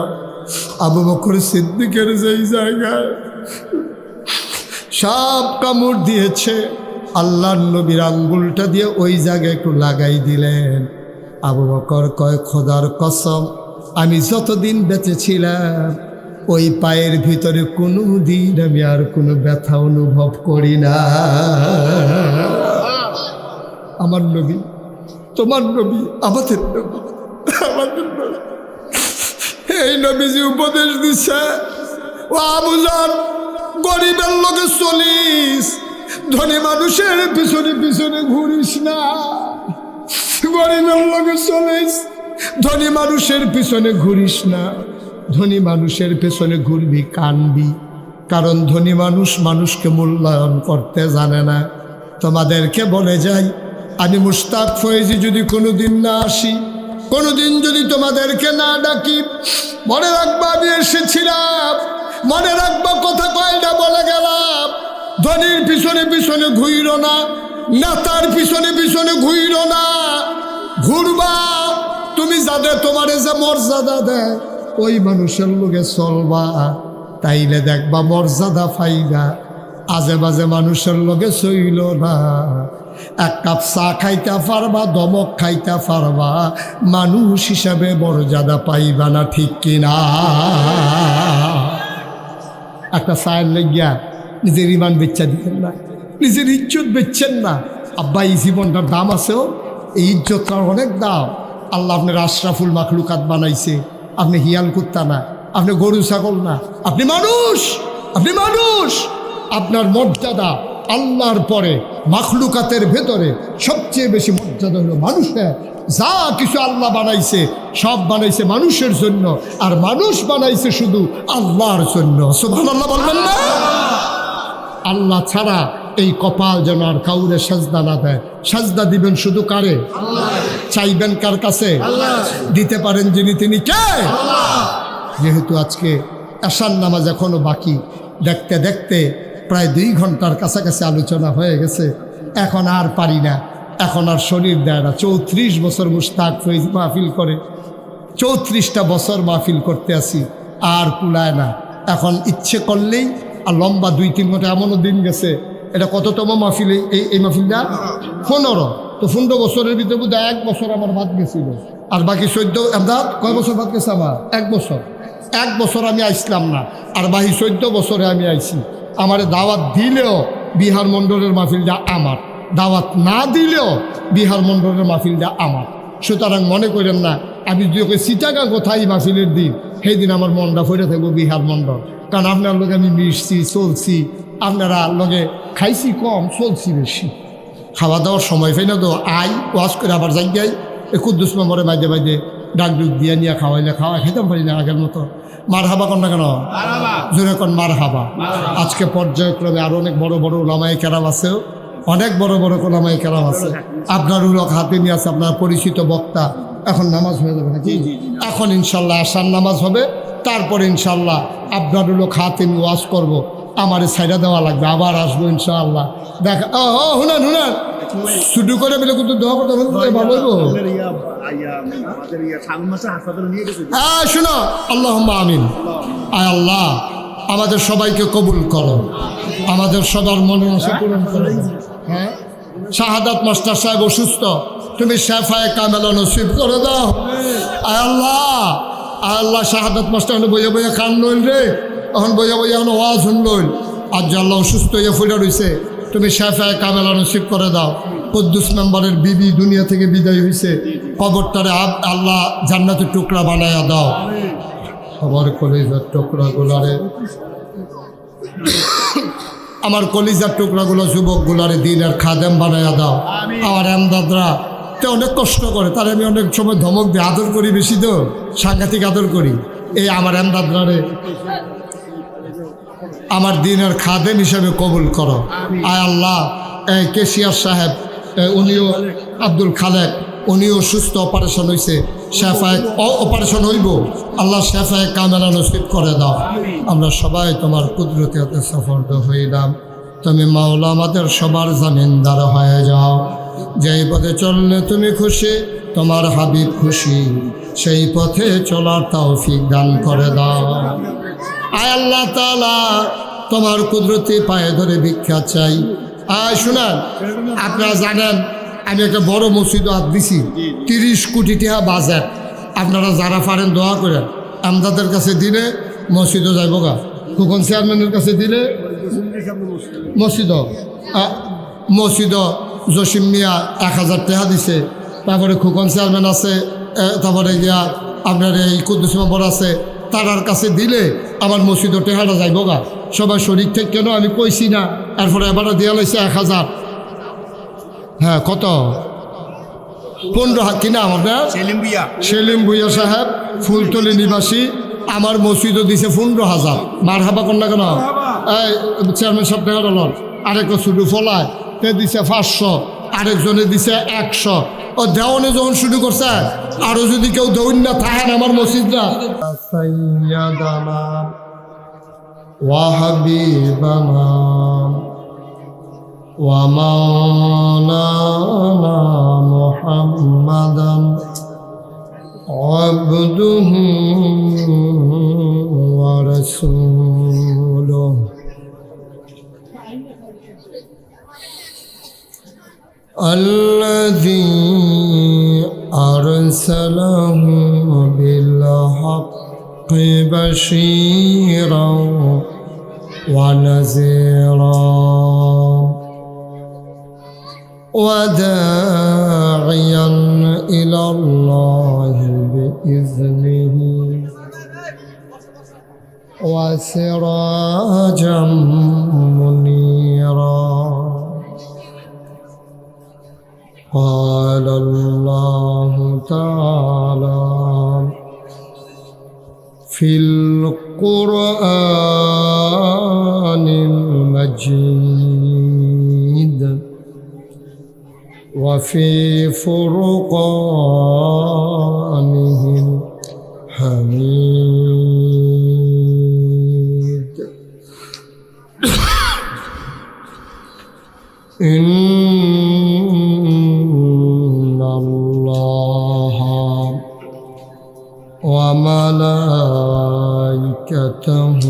আবু বকর সিদ্দিকের যেই জায়গায় সাপ কামড় দিয়েছে আল্লাহর নবীর আঙ্গুলটা দিয়ে ওই জায়গায় একটু লাগাই দিলেন আবু বকর কয় খোদার কসম আমি যতদিন বেঁচে ছিলাম ওই পায়ের ভিতরে কোনো দিন আমি আর কোনো ব্যথা অনুভব করি না আমার নবী তোমার নবী আমাদের নবী আমাদের নবী এই নবীজি উপদেশ দিচ্ছে ও আবু জান গরিবের লোকে চলিস ধনী মানুষের পিছনে পিছনে ঘুরিস না গরিবের লোকে চলিস ধনী মানুষের পিছনে ঘুরিস না ধনী মানুষের পেছনে ঘুরবি কানবি কারণ ধনী মানুষ মানুষকে মূল্যায়ন করতে জানে না তোমাদেরকে বলে যাই আমি মুশতাক ফয়েজি যদি কোনোদিন না আসি কোনোদিন যদি তোমাদেরকে না ডাকি মনে রাখবা আমি এসেছিলাম মনে রাখবা কথা কয়টা বলে গেলাম ধনীর পিছনে পিছনে ঘুইরো না নেতার পিছনে পিছনে ঘুইরো না ঘুরবা তুমি যাদের তোমার যে মর্যাদা দেয় ওই মানুষের লোকে চলবা তাইলে দেখবা মর্যাদা পাইবা আজে বাজে মানুষের লোকে চইল না এক কাপ চা খাইতে পারবা দমক খাইতে পারবা মানুষ হিসাবে মর্যাদা পাইবা না ঠিক কিনা একটা চায়ের লেগিয়া নিজের ইমান বেচ্চা দিতেন না নিজের ইজ্জত বেচছেন না আব্বা এই জীবনটার দাম আছেও এই ইজ্জতটার অনেক দাম আল্লাহ আপনার আশরাফুল মাখলুকাত বানাইছে আপনি হিয়াল কুত্তা না আপনি গরু ছাগল না আপনি মানুষ আপনার মর্যাদা আল্লাহর পরে মাখলুকাতের ভেতরে সবচেয়ে বেশি মর্যাদা হলো মানুষের যা কিছু আল্লাহ বানাইছে সব বানাইছে মানুষের জন্য আর মানুষ বানাইছে শুধু আল্লাহর জন্য সুবহানাল্লাহ বলবেন না আল্লাহ ছাড়া এই কপাল যেন আর কাউরে সাজদা না দেয় সাজদা দিবেন শুধু কারে চাইবেন কার কাছে দিতে পারেন যিনি তিনি কে যেহেতু আজকে এশার নামাজ এখনো বাকি দেখতে দেখতে প্রায় 2 ঘন্টার কাছাকাছি আলোচনা হয়ে গেছে এখন আর পারি না এখন আর শরীর দেয় না 34 বছর মুশতাক ফয়েজ মাহফিল করে 34টা বছর মাহফিল করতে আসি আর কুলায় না এখন ইচ্ছে করলেই আর লম্বা 2-3 ঘন্টা এমনও দিন গেছে এটা কততম মাহফিল এই মাহফিলটা 15 তো 15 বছরের ভিতরে বোধ 1 বছর আমার বাদ গেছিল আর বাকি 14 এমদাদ কয় বছর বাদ গেছে আমার 1 বছর আমি আইসলাম না আর বাকি 14 বছরে আমি আইছি আমার দাওয়াত দিলেও বিহার মণ্ডলের মাহফিলটা আমার দাওয়াত না দিলেও বিহার মণ্ডলের মাহফিলটা আমার সুতরাং মনে করেন না আমি যদি চিটাগাং কোথায় মাহফিলের দিন সেই দিন আমার মনটা ফিরে থাকবো বিহার মণ্ডল কারণ আপনার লগে আমি মিশছি চলছি আপনারা লগে খাইছি কম চলছি বেশি খাওয়া দাওয়ার সময় পাই না তো ওয়াশ করে আবার যাই যাই কুদ্দুস মেম্বরে বাইদে বাইদে ডাক ডুক দিয়ে নিয়ে খাওয়াইলে খাইতাম পারি না আগের মতো মার হাবা কন না কেন জোরে কন মার হাবা আজকে পর্যায়ক্রমে আরো অনেক বড় বড় ওলামায়ে কেরাম আছে অনেক বড় বড় ওলামায়ে কেরাম আছে আপনার উলক হাতে নিয়ে আছে আপনার পরিচিত বক্তা এখন নামাজ হয়ে যাবে নাকি এখন ইনশাল্লাহ আসার নামাজ হবে তারপরে ইনশাল্লাহ আপনার উলক হাতে নিয়ে ওয়াজ করবো আমার সাইডা দেওয়া লাগবে আবার আসবো ইনশাআল্লাহ দেখা হুনান শুধু করে বলে কিন্তু দোয়া করতে ভালো হইব হ্যাঁ শুনো আল্লাহুম্মা আমিন আয় আল্লাহ আমাদের সবাইকে কবুল করো, আমাদের সবার মনে আশা পূরণ করো। হ্যাঁ, শাহাদাত মাস্টার সাহেব অসুস্থ, তুমি শেফায়ে কামেলা নসিব করে দাও। আয় আল্লাহ, আয় আল্লাহ, শাহাদাত মাস্টার বইয়া বইয়া কান লইল রে, এখন বইয়া বইয়া এখন ওয়াজ শুন লইল। আজ আল্লাহ অসুস্থ হইয়া ফুটা রয়েছে, তুমি শেফায়ে কামেলা নসিব করে দাও। কুদ্দুস মেম্বারের বিবি দুনিয়া থেকে বিদায় হয়েছে, কবরটারে আল্লাহ জান্নাতের টুকরা বানায়া দাও। আমার কলিজার টুকরাগুলারে, আমার কলিজার টুকরাগুলো যুবকগুলারে দিনের খাদেম বানায়া দাও। আমার এমদাদরা তে অনেক কষ্ট করে, তার আমি অনেক সময় ধমক দিয়ে আদর করি, বেশি তো সাংঘাতিক আদর করি। এই আমার এমদাদরারে আমার দিনের খাদেম হিসেবে কবুল করো। আয় আল্লাহ, এই কেশিয়ার সাহেব, উনিও আব্দুল খালেক, উনিও সুস্থ, অপারেশন হয়েছে, শেফায়ে অপারেশন হইব, আল্লাহ শেফায়ে কামেলা নসিব করে দাও। আমরা সবাই তোমার কুদরতি হাতে সফর্দ হইলাম, তুমি মাওলা আমাদের সবার জামিনদার হয়ে যাও। যেই পথে চললে তুমি খুশি, তোমার হাবিব খুশি, সেই পথে চলার তৌফিক দান করে দাও। আয় আল্লাহ তাআলা, তোমার কুদরতি পায়ে ধরে ভিক্ষা চাই। আয় শুনেন, আপনারা জানেন আমি একটা বড় মসজিদ হাত দিছি, 30 কোটি টাকা বাজেট। আপনারা যারা পারেন দোয়া করেন, আমদাদের কাছে দিলে মসজিদও যাইব গা, খোকন চেয়ারম্যানের কাছে দিলে মসজিদ জসিম মিয়া 1000 টাকা দিছে, তারপরে খোকন চেয়ারম্যান আছে, তারপরে গিয়া আপনার এই কুদ্দুস মেম্বার আছে, তারার কাছে দিলে আমার মসজিদও টেহাটা যাইব গা। সবাই শরীর থেকে কেন আমি কইছি না, এরপরে এবারে দেওয়া লাগছে 1000। হ্যাঁ, কত? 15 কিনা আমাদের সেলিম ভুইয়া সাহেব, ফুলতলি নিবাসী, আমার মসজিদও দিছে 15,000। মার হাবা কন্যা কেন? এই চেয়ারম্যান সাহেব টাকা ডলার, আরেক শুধু ফলায় তে দিছে 500, আরেকজনে দিছে 100। ও দেওয়ানে যখন শুরু করছে, আরো যদি কেউ দৌড় না থাকেন আমার মসজিদটা। সাইয়্যিদানা ওয়া হাবিবানা ওয়া মাওলানা মুহাম্মাদান আবদুহু ওয়া রাসূলুহু الذي أرسله بالحق بشيرا ونذيرا وداعيا إلى الله بإذنه وسراجا منيرا. قال الله تعالى في القرآن المجيد وفي فرقانه الحميد إن الله وملائكته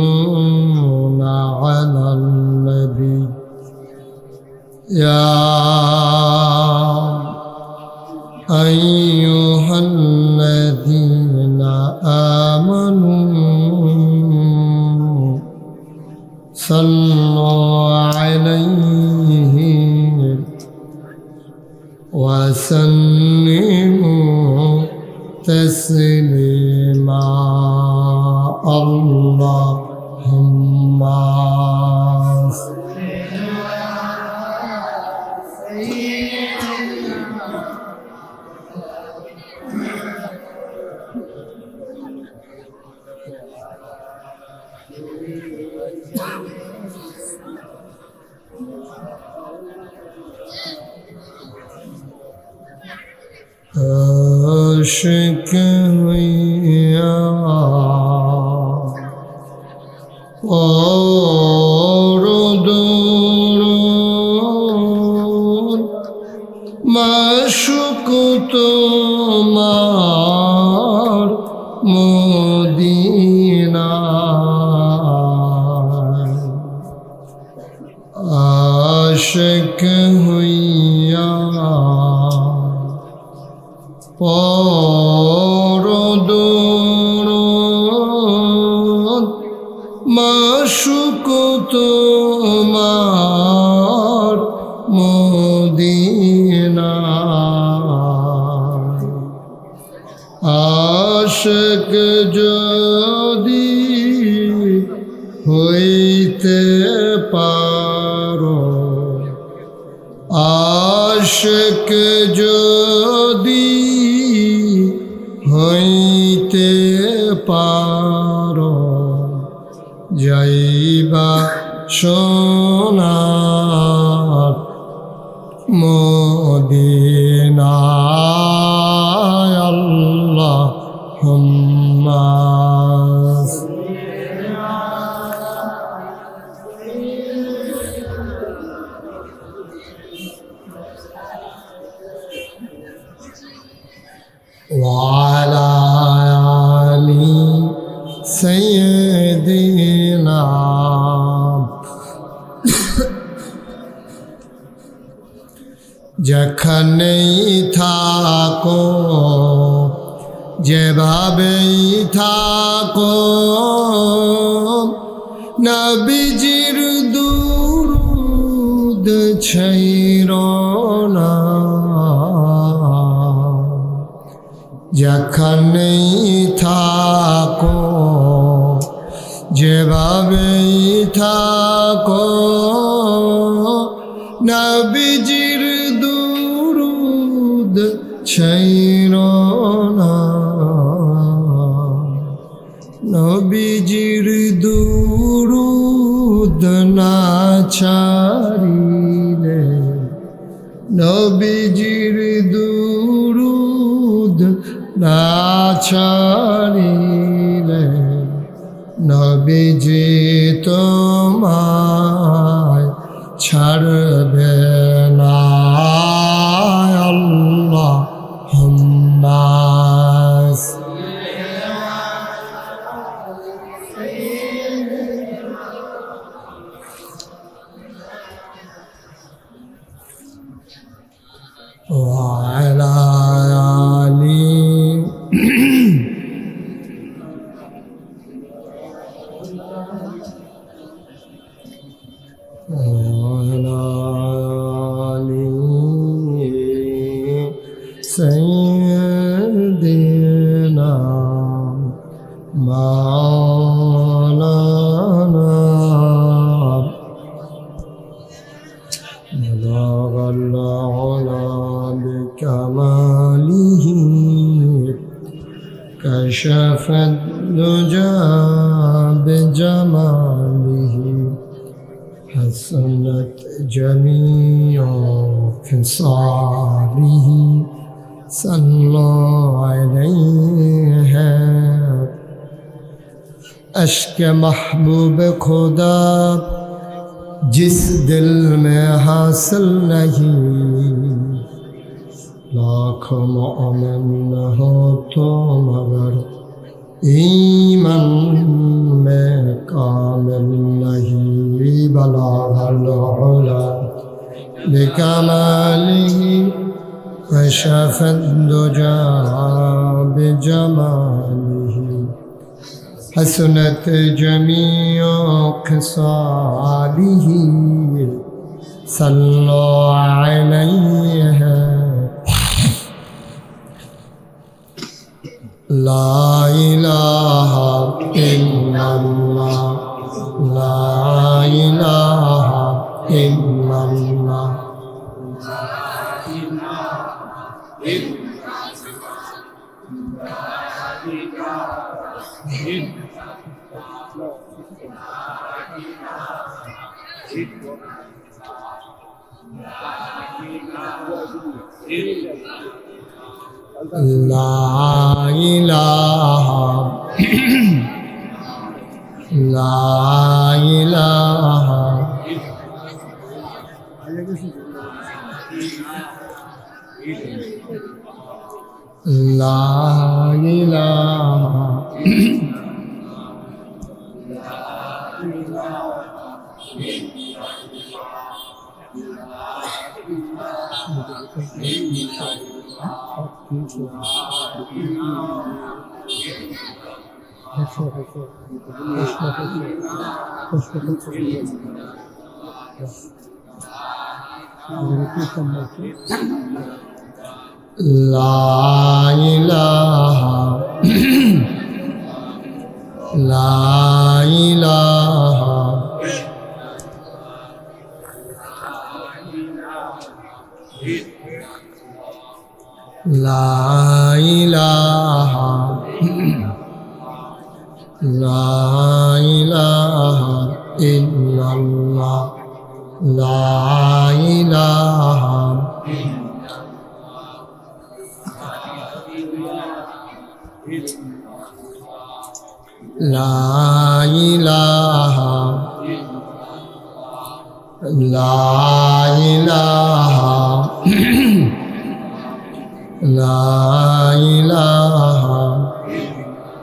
يصلون على النبي يا أيها الذين آمنوا صلوا عليه وسلموا تسليما. اللهم আশিক হইয়া পরদুর মাশুক তোমার মোদি আশিক হইয়া পরদরদ মাশুক তোমার মদিনা আশিক যদি হইতে পারো আশিক যদি হইতে পারো যাইবা সোনার মদিনায় আল্লাহুম্মা وعلى آل سيدنا যেখানেই থাকো যেভাবেই থাকো নবীজির দুরূদ ছাইরো না যেখানেই থাকো যেভাবেই থাকো নবীজির দুরূদ ছাইরো না নবীজির দুরূদ না ছাড়িলে নবীজির দুরূদ না ছাড়িলে নবীজি তোমায় ছাড়বে না আল্লাহুম্মা وعلى آل وعلى آل سيدنا مولانا بلغ العلا بكماله كشف الدجى بجماله حسنت جميع خصاله صلى عليه اشک محبوب خدا जिस दिल में हासिल नहीं लाख मोमिन हो तो मगर ईमान में कामिल नहीं बलागल उला बिकमालिही कशफत दुजा बिजमालिही हसनत जमीओ खसालिही सल्लो अलैहि ला इलाहा इल्लल्लाह ला इलाहा इल्लल्लाह ला इलाहा ला इलाहा ला इलाहा লা ইলাহা লা ইলাহা লা ইলাহা লা ইলাহা ইল্লাল্লাহ লা ইলাহা লা ইলাহা লা ইলাহা লা ইলাহা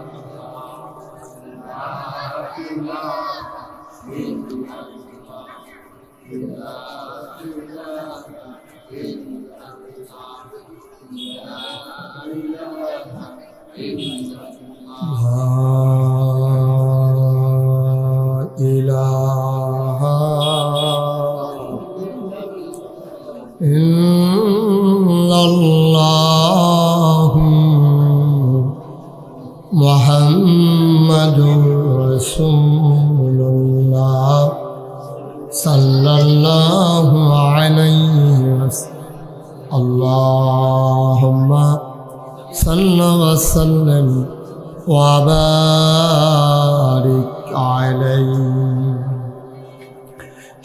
ইল্লাল্লাহু মুহাম্মাদুর রাসূলুল্লাহ সাল্লাল্লাহু আলাইহি ওয়াসাল্লাম আল্লাহুম্মা সাল্লি ওয়া সাল্লিম ওয়া বারিক আলাইহি।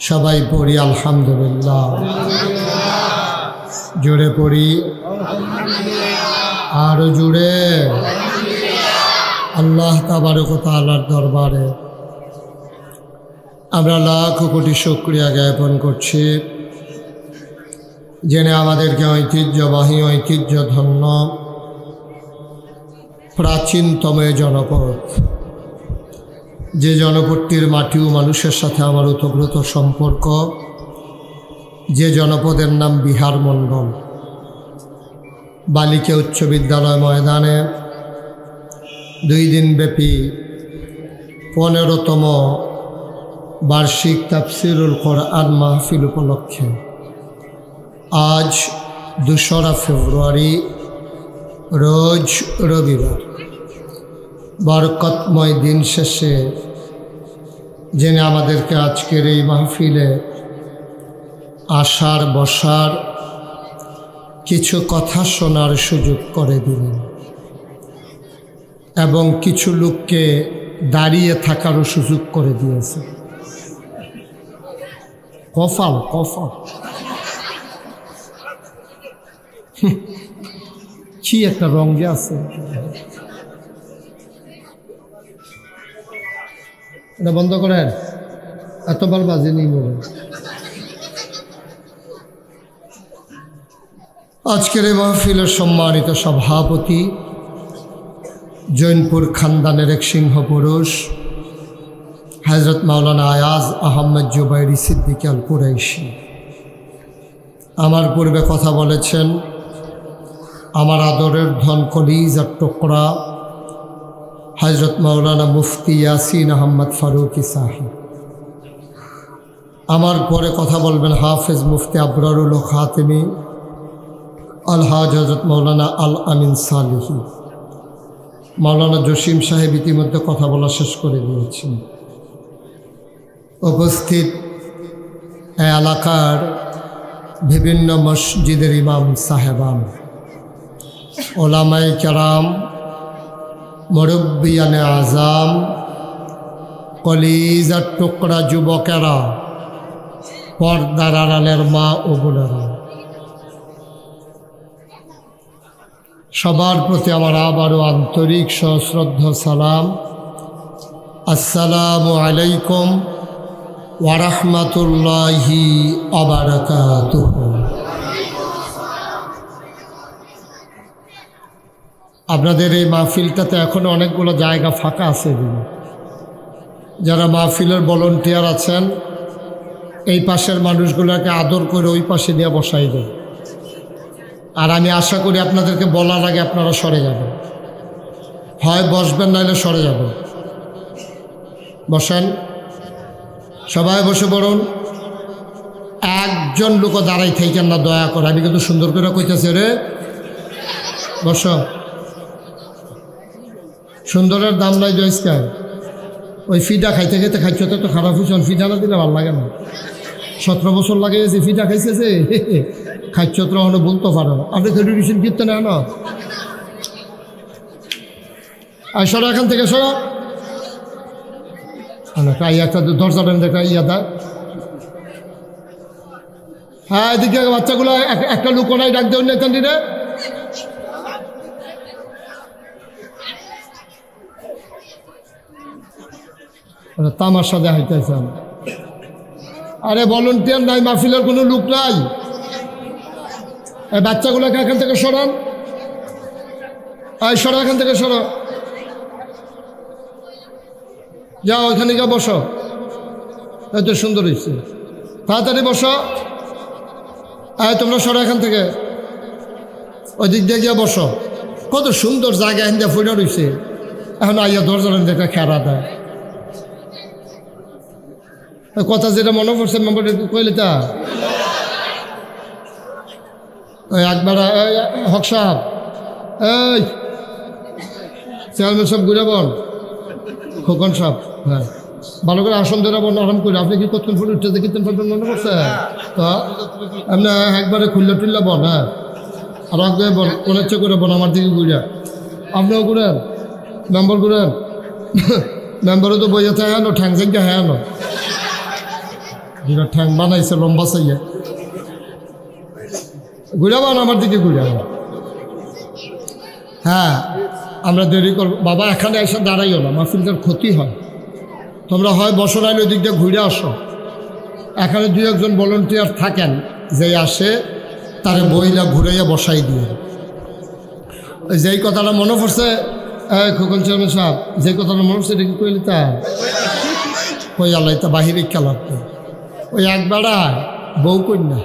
সবাই পড়ি আলহামদুলিল্লাহ, জোরে পড়ি আরো জোরে। আল্লাহ তাবারক ওয়া তাআলার দরবারে আমরা লাখ কোটি শুকরিয়া জ্ঞাপন করছি, জেনে আমাদেরকে ঐতিহ্যবাহী ঐতিহ্যধন্য প্রাচীনতম জনপদ, যে জনপদটির মাটি ও মানুষের সাথে আমার ওতপ্রোত সম্পর্ক, যে জনপদের নাম বিহার মণ্ডল, বালিকা উচ্চ বিদ্যালয় ময়দানে 2 দিনব্যাপী 15তম বার্ষিক তাফসিরুল কোরআন মাহফিল উপলক্ষে আজ 2রা ফেব্রুয়ারি রোজ রবিবার বরকতময় দিন শেষে জেনে আমাদেরকে আজকের এই মাহফিলে আসার বসার কিছু কথা শোনার সুযোগ করে দিলেন এবং কিছু লোককে দাঁড়িয়ে থাকারও সুযোগ করে দিয়েছে। কফাল কফাল কি একটা রঙে আছে, এটা বন্ধ করেন, এতবার বাজে নেই বলে। আজকের এই মাহফিলের সম্মানিত সভাপতি জৈনপুর খানদানের এক সিংহ পুরুষ হযরত মাওলানা আয়াজ আহমদ জুবাইরি সিদ্দিকী আল কুরাইশি আমার পূর্বে কথা বলেছেন। আমার আদরের ধন কলিজার টুকরা হযরত মাওলানা মুফতি ইয়াসিন আহমদ ফারুকি সাহেব, আমার পরে কথা বলবেন হাফেজ মুফতি আবরারুল খাতেমি আলহাজ হযরত মাওলানা আল আমিন সালেহী। মাওলানা জসিম সাহেব ইতিমধ্যে কথা বলা শেষ করে দিয়েছেন। উপস্থিত এই এলাকার বিভিন্ন মসজিদের ইমাম সাহেবান, ওলামায়ে কেরাম, মুরব্বিয়ানে আজাম, কলিজার টুকরা যুবকেরা, পর্দার আড়ালের মা ও বোনেরা, সবার প্রতি আমার আবারও আন্তরিক সশ্রদ্ধ সালাম। আসসালামু আলাইকুম ওয়া রাহমাতুল্লাহি ওয়া বারাকাতুহু। আপনাদের এই মাহফিলটাতে এখনো অনেকগুলো জায়গা ফাঁকা আছে। যারা মাহফিলের ভলান্টিয়ার আছেন এই পাশের মানুষগুলোকে আদর করে ওই পাশে নিয়ে বসাই দেয়। আর আমি আশা করি আপনাদেরকে বলার আগে আপনারা সরে যাবেন, হয় বসবেন নাহলে সরে যাবেন। বসেন, সবাই বসে পড়ুন। একজন লোকও দাঁড়াই থাকেন না দয়া করে, আমি কিন্তু সুন্দর করে কইতেছি রে। বস, সুন্দরের দাম নাই জয়স্কার। ওই ফিডা খাইতে খাইতে খাইছ তো খারাপ হয়েছে, ফিডা না দিলে ভালো লাগে না। 17 বছর লাগিয়েছি ফিডা খাইছে, খাইছ তো অন্য বলতে পারো না। আপনি টেলিভিশন কিনতে না না, আর সরা এখান থেকে সরা। একটা দরজা দেখা ইয়াদা। হ্যাঁ, এদিকে বাচ্চাগুলো একটা লোক নাই ডাক দেবেন না ক্যান্ডিডে। তামাশা দেখাইতেছেন। আরে ভলেন্টিয়ার নাই, মাহফিলের কোনো লোক নাই। এই বাচ্চাগুলোকে এখান থেকে সরান, এই সরা এখান থেকে সরা। যাও ওইখানে গিয়ে বসো, এত সুন্দর হয়েছে, তাড়াতাড়ি বসো। এই তোমরা সরা এখান থেকে, ওই দিক দিয়ে গিয়ে বসো। কত সুন্দর জায়গা হিন্দা ফুটে রয়েছে। এখন আইয়া দরজার একটা খেরা দেয়। কথা যেটা মনে পড়ছে মেম্বারটা কইলে তা একবার হক সাহেব, এই চেয়ারম্যান সব ঘুরে বল, খোকন সাহেব, হ্যাঁ ভালো করে আসন ধরে বল, আরাম করে। আপনি কি কতক্ষণ ফুল উঠতে দেখতেন ফেলবেন মনে করছে তো আপনি একবারে খুললে টুললে বল। হ্যাঁ, আর একবার বল, কোন ইচ্ছে করে বল আমার দিকে ঘুরে। আপনিও ঘুরেন, মেম্বার ঘুরেন। মেম্বারও তো বইয়াতে হ্যাঁ নো, ঠ্যাং জায়গা হ্যাঁ নো, যেটা ঠ্যাং বানাইছে লম্বা চাইয়া ঘুরাবান আমার দিকে ঘুরাবান। হ্যাঁ, আমরা দেরি করব বাবা, এখানে এসে দাঁড়াইও না, মাহফিলটার ক্ষতি হয়। তোমরা হয় বসর আইন ওই দিক দিয়ে ঘুরে আসো। এখানে 2-1 ভলেন্টিয়ার থাকেন, যে আসে তারে বইলা ঘুরাইয়া বসাই দিয়ে। যেই কথাটা মনে পড়ছে খোকন চেয়ারম্যান সাহেব, যে কথাটা মনে পড়ছে এটা কি কইলি তা কই আল্লাহ তা বাহিরে খেলাপ। ওই একবেড়া বউ কন্যা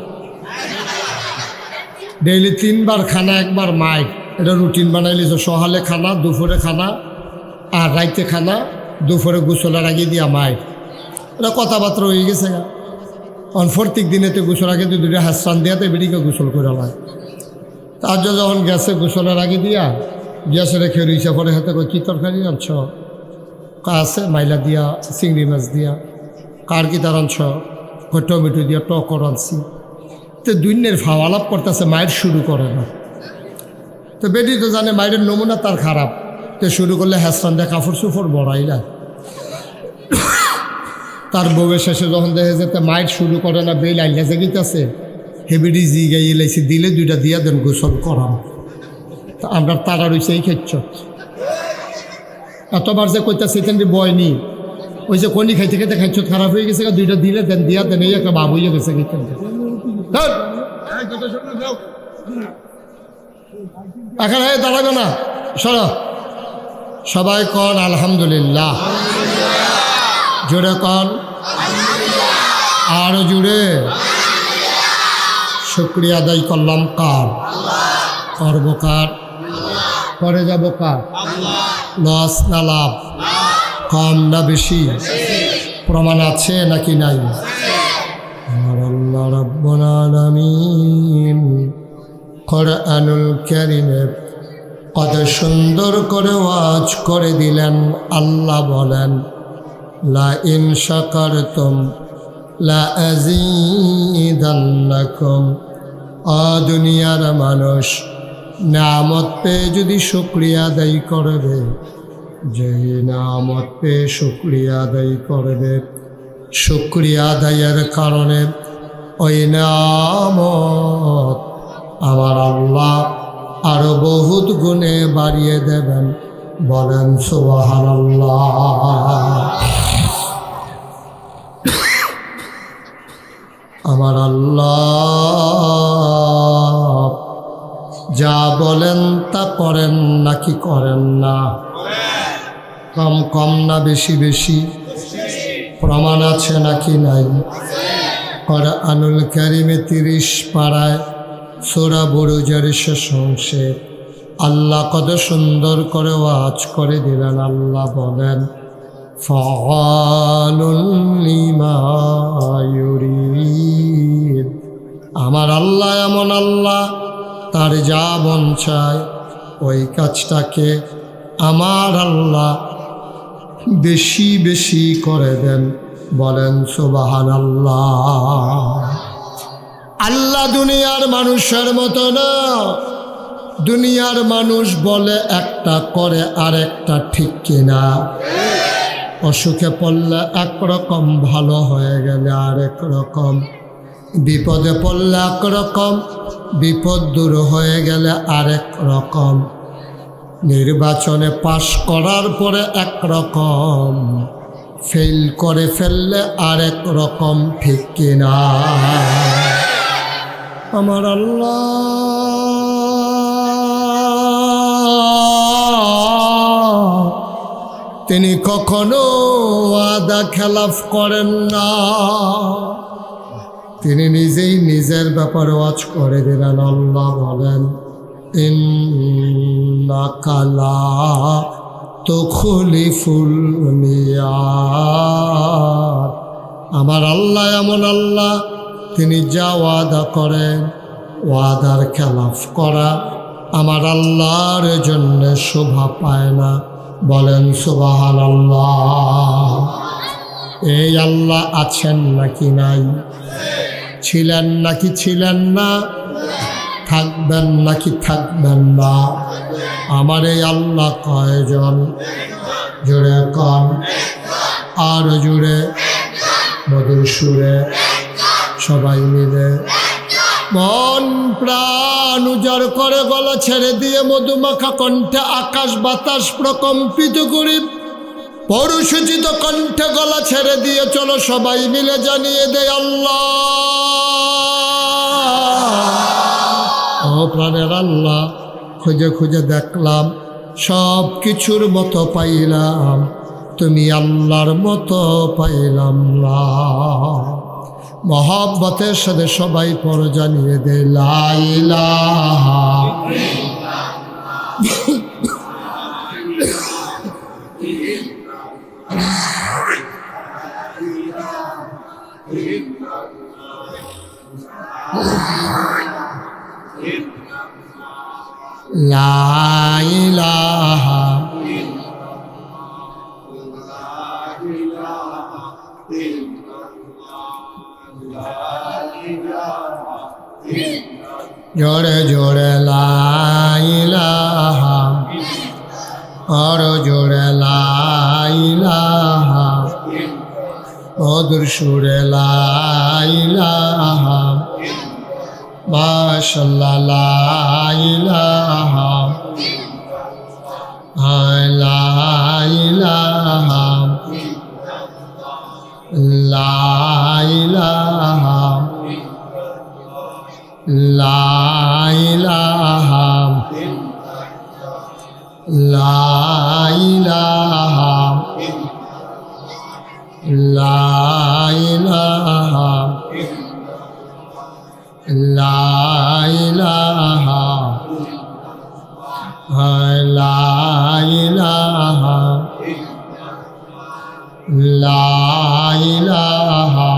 ডেইলি 3 বার খানা, 1 বার মাইক, এটা রুটিন বানাইলিছে। সকালে খানা, দুপুরে খানা, আর রাইতে খানা, দুপুরে গোসলের আগে দিয়া মাইক। এটা কথাবার্তা হয়ে গেছে। প্রত্যেক দিনেতে গোসল আগে 2 হাসান দিয়াতে বেডিকে গোসল করে হয়। তার যখন গেছে গোসলের আগে দিয়া গ্যাসে রেখে রইছে, পরে হাতে কি তরকারি আনছ? আছে মাইলা দিয়া, চিংড়ি মাছ দিয়া। কার কি তার আনছ? টমেটো দিয়া টকর আনছি। তো দুইনের ফাওয়ালাপ করতেছে, মায়ের শুরু করে না। তো বেটি তো জানে মায়ের নমুনা তার খারাপ, তো শুরু করলে হ্যাসরান দেয় কাপড় চুপড় বড়াইলা। তার বউয়ের শেষে যখন দেখে যেতে মায়ের শুরু করে না, বেল আইলা জেগিতেছে, হেবিডি জি গাইয়ে লাইছি, দিলে 2টা দিয়া দেন গোসল করাম। তা আমরা তারা রয়েছে এই খেচ্ছ। এতবার যে কইতেছে তেমনি বয় নি, ওই যে কনি খাইতে খাইতে খাইছ খারাপ হয়ে গেছে, 2টা দিলে দেন, দিয়া দেন, এই একটা বাবু হয়ে গেছে। এখন দাঁড়াবে না, সরো। সবাই কন আলহামদুলিল্লাহ, জোরে কন, আরো জুড়ে। শুকরিয়া আদায় করলাম কার? করব কার? করে যাব কার? লস না লাভ? কম না বেশি? প্রমাণ আছে নাকি নাই? আল্লাহ রাব্বুল আলামিন কোরআনুল কারীমে কত সুন্দর করে ওয়াজ করে দিলেন। আল্লাহ বলেন, লা ইন শাকারতুম লা আযীদান্নাকুম। দুনিয়ার মানুষ নিয়ামত পেয়ে যদি শুকরিয়া আদায় করবে, যে নিয়ামত পেয়ে শুকরিয়া আদায় করবে, শুকরিয়া আদায়ের কারণে ওই নিয়ামত আমার আল্লাহ আরো বহুত গুণে বাড়িয়ে দেবেন। বলেন সুবহানাল্লাহ। আমার আল্লাহ যা বলেন তা করেন নাকি করেন না? কম কম না বেশি বেশি? প্রমাণ আছে নাকি নাই? কোরআনুল কারিমে 30 পারায় সূরা বুরুজের শেষ অংশে আল্লাহ কত সুন্দর করে ওয়াজ করে দিলেন। আল্লাহ বলেন, ফাআলুল লিমা ইউরিদ। আমার আল্লাহ এমন আল্লাহ, তার যা মন চায় ওই কাজটাকে আমার আল্লাহ বেশি বেশি করে দেন। বলেন সুবহানাল্লাহ। আল্লাহ দুনিয়ার মানুষের মতো না। দুনিয়ার মানুষ বলে একটা, করে আরেকটা, ঠিক কিনা? অসুখে পড়লে একরকম, ভালো হয়ে গেলে আরেক রকম, বিপদে পড়লে একরকম, বিপদ দূর হয়ে গেলে আরেক রকম, নির্বাচনে পাশ করার পরে একরকম, ফেল করে ফেললে আরেক রকম, ঠিক কিনা? আমার আল্লাহ তিনি কখনো ওয়াদা খেলাফ করেন না। তিনি নিজেই নিজের ব্যাপারে ওয়াজ করে দিলেন। আল্লাহ বলেন, ইন্নাকা লা তুখলিফুল মিয়াদ। আমার আল্লাহ এমন আল্লাহ, তিনি যা ওয়াদা করেন, ওয়াদার খেলাফ করা আমার আল্লাহর জন্য শোভা পায় না। বলেন সুবহানাল্লাহ। এই আল্লাহ আছেন নাকি নাই? ছিলেন নাকি ছিলেন না? থাকবেন নাকি থাকবেন না? আমার এই আল্লাহ কয়জন? জোরে কন, আর জুড়ে, মধুর সুরে, সবাই মিলে মন প্রাণ উজাড় করে গলা ছেড়ে দিয়ে মধুমাখা কণ্ঠে আকাশ বাতাস প্রকম্পিত করি, পরশুচিত কণ্ঠে গলা ছেড়ে দিয়ে চলো সবাই মিলে জানিয়ে দেয় আল্লাহ। ও প্রাণের আল্লাহ, খুঁজে খুঁজে দেখলাম, সব কিছুর মতো পাইলাম, তুমি আল্লাহর মতো পাইলাম না। মহব্বতের সাথে সবাই পর জানিয়ে দে লা ইলাহা লা ইলাহা জোরে জোরে লা ইলাহা, আর জোরে লা ইলাহা, মধুর সুরে লা ইলাহা, মাশাআল্লাহ লা ইলাহা, লা ইলাহা, লা ইলাহা, লা ইলাহা, লা ইলাহা, লা ইলাহা, লা ইলাহা, লা ইলাহা, লা ইলাহা,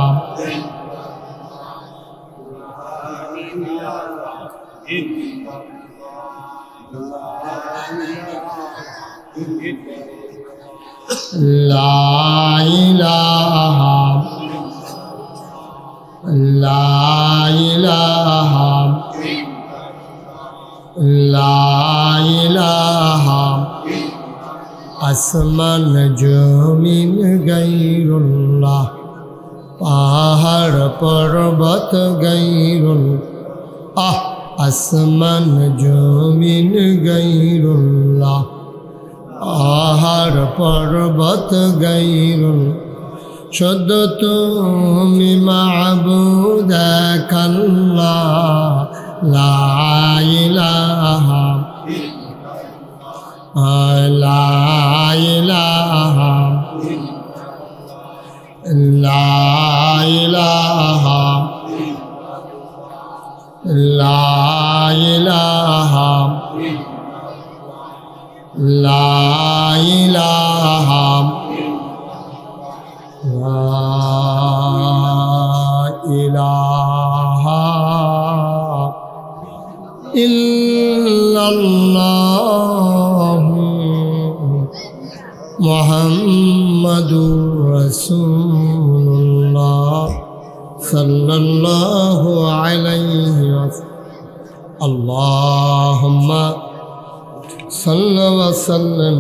লা ইলাহা, লা ইলাহা, লা ইলাহা, আসমান জমিন গায়রুল্লাহ, পাহাড় পর্বত গায়রুল্লাহ, আসমান জমিন গায়রুল্লাহ, পাহাড় পর্বত গায়রুল্লাহ, শুধু তুমি মাবুদ এক আল্লাহ, লা ইলাহা, লা ইলাহা, লা ইলাহা, লা ইলাহা লা ইলাহা লা ইলাহা ইল্লাল্লাহ মুহাম্মাদুর রাসূলুল্লাহ সাল্লাল্লাহু আলাইহি ওয়াসাল্লাম আল্লাহুম্মা সাল্লি ওয়া সাল্লিম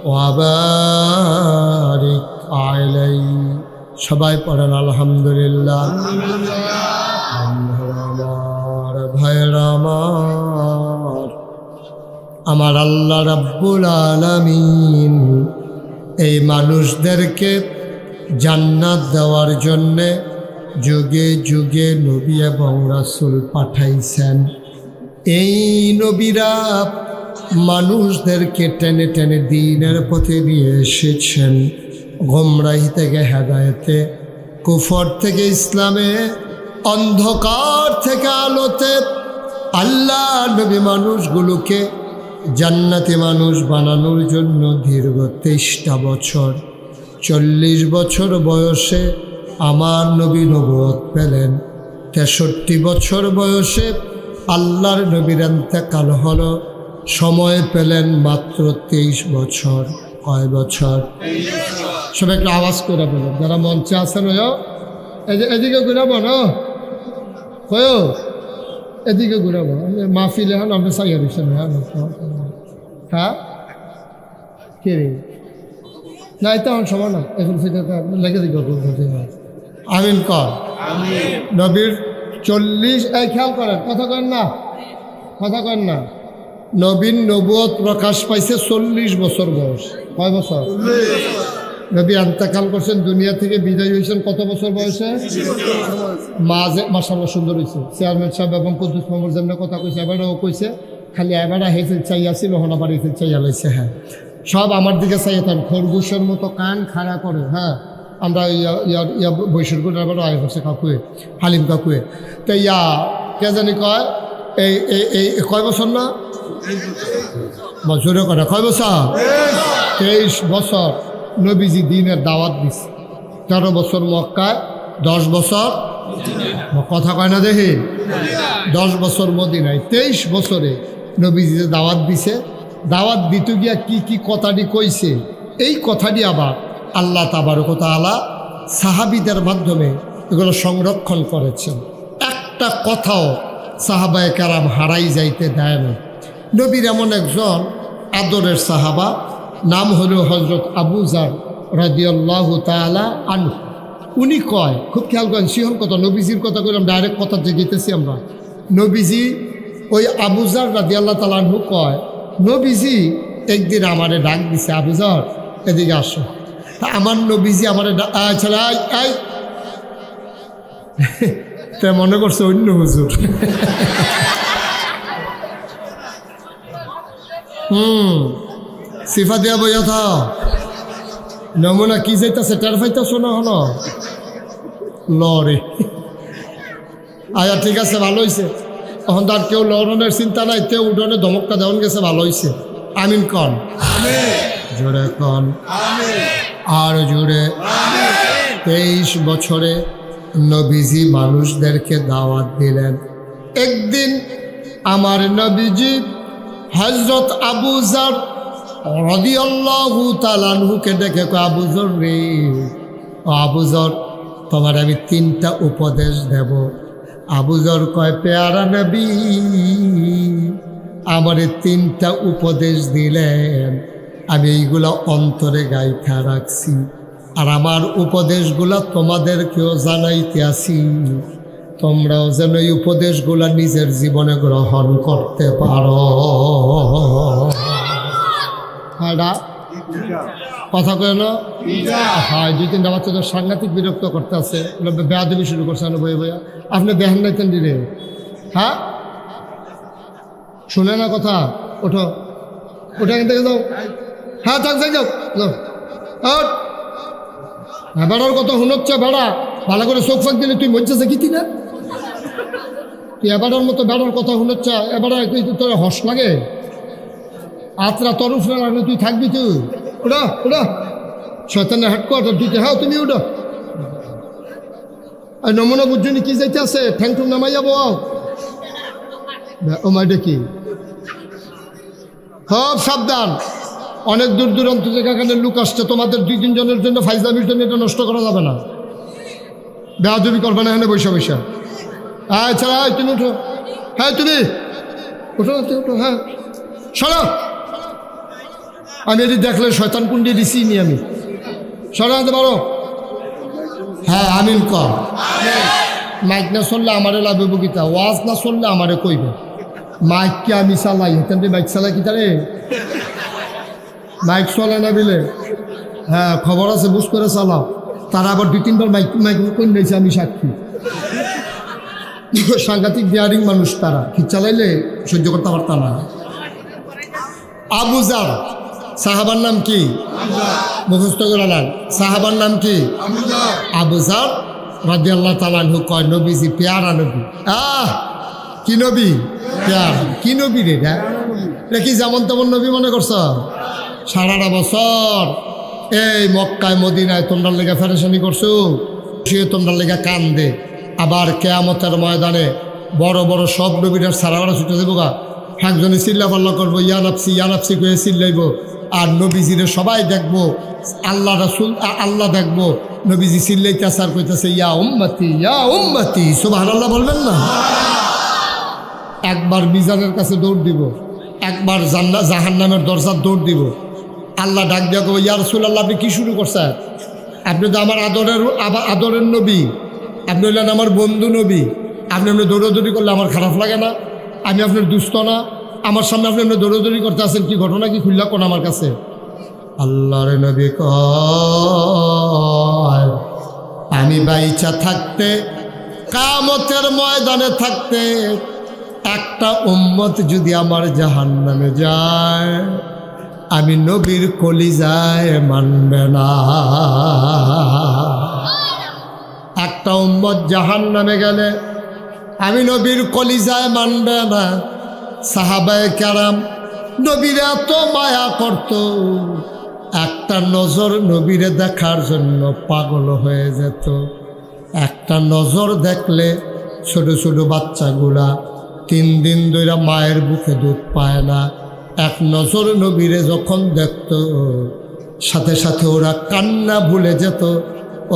ওয়া বারিক আলাইহি। সবাই পড়েন আলহামদুলিল্লাহ। আমার ভাইরা আমার আল্লাহ রাব্বুল আলামিন এই মানুষদেরকে জান্নাত দেওয়ার জন্যে যুগে যুগে নবী এবং রাসূল পাঠাইছেন। এই নবীরা মানুষদেরকে টেনে টেনে দ্বীনের পথে নিয়ে এসেছেন, গোমরাহি থেকে হেদায়েতে, কুফর থেকে ইসলামে, অন্ধকার থেকে আলোতে। আল্লাহ নবী মানুষগুলোকে জান্নাতি মানুষ বানানোর জন্য দীর্ঘ 23টা বছর, 40 বছর বয়সে আমার নবী নবুয়ত পেলেন। 63 বছর বয়সে আল্লাহর নবীর ইন্তেকাল হলো। সময় পেলেন মাত্র 23 বছর। কয় বছর? সবাই একটু আওয়াজ করে বলুন, যারা মঞ্চে আছেন এদিকে ঘুরাবো না, এদিকে ঘুরাবো। মাহফিলে হন আপনি সাইয়া দিচ্ছেন। হ্যাঁ কে রে না, এটা আমার সময় না, এখন সেটা লেগে দিকে আমিন কর। নবীর 40 খেয়াল করেন, কথা কেন না, কথা কেন না। নবীন নবুয়ত প্রকাশ পাইছে 40 বছর বয়স। কয় বছর? নবী ইন্তেকাল করছেন, দুনিয়া থেকে বিদায় হয়েছেন কত বছর বয়সে? মাঝে মাশাআল্লাহ সুন্দর হয়েছে। চেয়ারম্যান সাহেব এবং কুদ্দুস মামুর যেমন কথা কইছে, এবারও কইছে, খালি এবার হেফিল চাইয়াছিল, হনাবার হেফিল চাইয়া লাইছে। হ্যাঁ, সব আমার দিকে চাইতাম, খরগোশের মতো কান খাড়া করে। হ্যাঁ, আমরা বৈশাখ এবারও আয় করছে কাকুয়ে, হালিম কাকুয়ে। তো কে জানি কয় এই কয় বছর না জোরে করে, কয় বছর? 23 বছর নবীজি দিনের দাওয়াত দিছে। 13 বছর মক্কায়, 10 বছর, কথা কয় না দেখি, 10 বছর মদিনায়, 23 বছরে নবীজি দাওয়াত দিছে। দাওয়াত দিতে গিয়া কি কি কথাটি কইছে, এই কথাটি আবার আল্লাহ তাবারক ওয়া তাআলা সাহাবীদের মাধ্যমে এগুলো সংরক্ষণ করেছেন। একটা কথাও সাহাবায়ে কেরাম হারাই যাইতে দেয় না। নবীর এমন একজন আদরের সাহাবা, নাম হলো হযরত আবু যার রাদিয়াল্লাহু তাআলা আনহু। উনি কয়, খুব খেয়াল করেন, সিহন কথা, নবীজির কথা কইলাম, ডাইরেক্ট কথা যেতেছি আমরা। নবীজি ওই আবু যার রাদিয়াল্লাহু তাআলা আনহু কয়, নবীজি একদিন আমারে ডাক দিছে, আবু যার এদিকে আসো। আমার নবীজি আমারে ছেলে আই তে মনে করছে অন্য হুজুর। সিফা দিয়া বইয়া থা নমুনা কি যাইতেছে টের পাইতেছ না হন লরে। আয়া ঠিক আছে, ভালো হয়েছে। তখন তার কেউ লড়নের চিন্তা নাই, কেউ উঠোনে ধমকটা দেওয়ান গেছে, ভালো হয়েছে। আমিন কন, জোরে কন, আর জোরে। 23 বছরে নবীজি মানুষদেরকে দাওয়াত দিলেন। একদিন আমার নবীজি হযরত আবু যার রাদিয়াল্লাহু তাআলা আনহুকে ডেকে কয়, আবু যর রে, আবু যর, তোমার আমি 3টা উপদেশ দেব। আবু যর কয়, পেয়ারা নবী আমারে 3টা উপদেশ দিলেন, আমি এইগুলা অন্তরে গাইথা রাখছি, আর আমার উপদেশগুলা তোমাদেরকেও জানাইতে আসি, তোমরাও যেন এই উপদেশগুলা নিজের জীবনে গ্রহণ করতে পারো। কথা কয় না? হ্যাঁ, 2-3টা বাচ্চাদের সাংঘাতিক বিরক্ত করতে আছে, বেয়াদবি শুরু করছে বইয়া বইয়া। আপনি দেখেন নাইতেন দিলে? হ্যাঁ, শুনে না কথা? ওঠো, ওঠে এখান থেকে যাও। হ্যাঁ, থাক, যাই যাও, যাও। বেড়ার কথা শুনোচ্ছে, বেড়া ভালো করে চোখ ফাঁক দিলে তুই মরছে কি না? তুই এবারের মতো বেড়ার কথা শুনেছ, এবারে তোর হস লাগে, আত্রা তোর উপরে লাগলে তুই থাকবি, তুই ওটা ওটা শয়তানের হেডকোয়ার্টার দিতে, হ্যাঁ তুমি ওটা নমুনা বুঝছনি কি যাইতে আছে, ঠ্যাং ঠুং নামাই যাবো ও মাইটা কি খুব সাবধান। অনেক দূর দূরান্ত যেখানে লোক আসছে, তোমাদের 2-3 জনের জন্য ফাইজলামির জন্য এটা নষ্ট করা যাবে না, বেয়াদবি করবে না এখানে বৈশা বৈশা। হ্যাঁ ছাড়া, তুমি উঠো, হ্যাঁ তুমি উঠো, উঠো, হ্যাঁ সরো। আমি এটি দেখলে শয়তান কুন্ডি দিছি নি আমি, সরো আনতে পারো। হ্যাঁ আমিন কর। মাইক না চললে আমারে লাগবে বকিতা, ওয়াজ না চললে আমারে কইবে। মাইককে আমি চালাই, হেতেন মাইক চালাই কি তারে, মাইক চলে না বিলে, হ্যাঁ খবর আছে বুঝ করে চালাও। তারা আবার 2-3 বার মাইক মাইক কোন দিয়েছে, আমি সাক্ষী। সাংঘাতিক বিয়ারিং মানুষ তারা, কি চালাইলে সহ্য করতে পারত না। আবু জার সাহাবার নাম কি, মুখস্থ করে নেন, সাহাবার নাম কি আবু জার রাদিয়াল্লাহু তাআলা আনহু কয় নবীজি পেয়ারা নবী। কি নবী, পেয়ারা কি নবী রে, এটা কি যেমন তেমন নবী মনে করছ? সারাটা বছর এই মক্কায় মদিনায় তোমরা লেগে ফেরেশানি করছো, সে তোমরা লেগে কান্দে। আবার কেয়ামতের ময়দানে বড় বড় সব নবীরা সারাবার ছুটে দেবো গা, একজনে চিল্লা পাল্লা করবো ইয়া নাফসি করে চিল্লাইব, আর নবীজিরে সবাই দেখবো, আল্লাহ রাসূল আল্লাহ দেখবো, নবীজি চিল্লাইতেছে আর কইতেছে ইয়া উম্মতি সুবহানাল্লাহ বলবেন না। একবার মিজানের কাছে দৌড় দিব, একবার জাহান্নামের দরজার দৌড় দিব। আল্লাহ ডাক দিয়া কবে ইয়া রাসূলুল্লাহ আপনি কি শুরু করছেন? আপনি তো আমার আদরের নবী, আপনি হলেন আমার বন্ধু নবী, আপনি দৌড়াদৌড়ি করলে আমার খারাপ লাগে না? আমি আপনার দুস্থ না? আমার সামনে আপনি দৌড়াদৌড়ি করতে আছেন, কি ঘটনা কি খুললা কোন আমার কাছে? আল্লাহর নবী কয় আমি বাইচা থাকতে, কিয়ামতের ময়দানে থাকতে, একটা উম্মত যদি আমার জাহান্নামে যায়, আমি নবীর কলিজায় মানবে না। একটা উম্মত জাহান্নামে গেলে আমি নবীর কলিজায় মানবে না। সাহাবায়ে কেরাম নবীরে এত মায়া করত, একটা নজর নবীরে দেখার জন্য পাগল হয়ে যেত। একটা নজর দেখলে ছোট ছোট বাচ্চাগুলা 3 দিন ধরে মায়ের বুকে দুধ পায় না, এক নজর নবীরে যখন দেখত সাথে সাথে ওরা কান্না ভুলে যেত,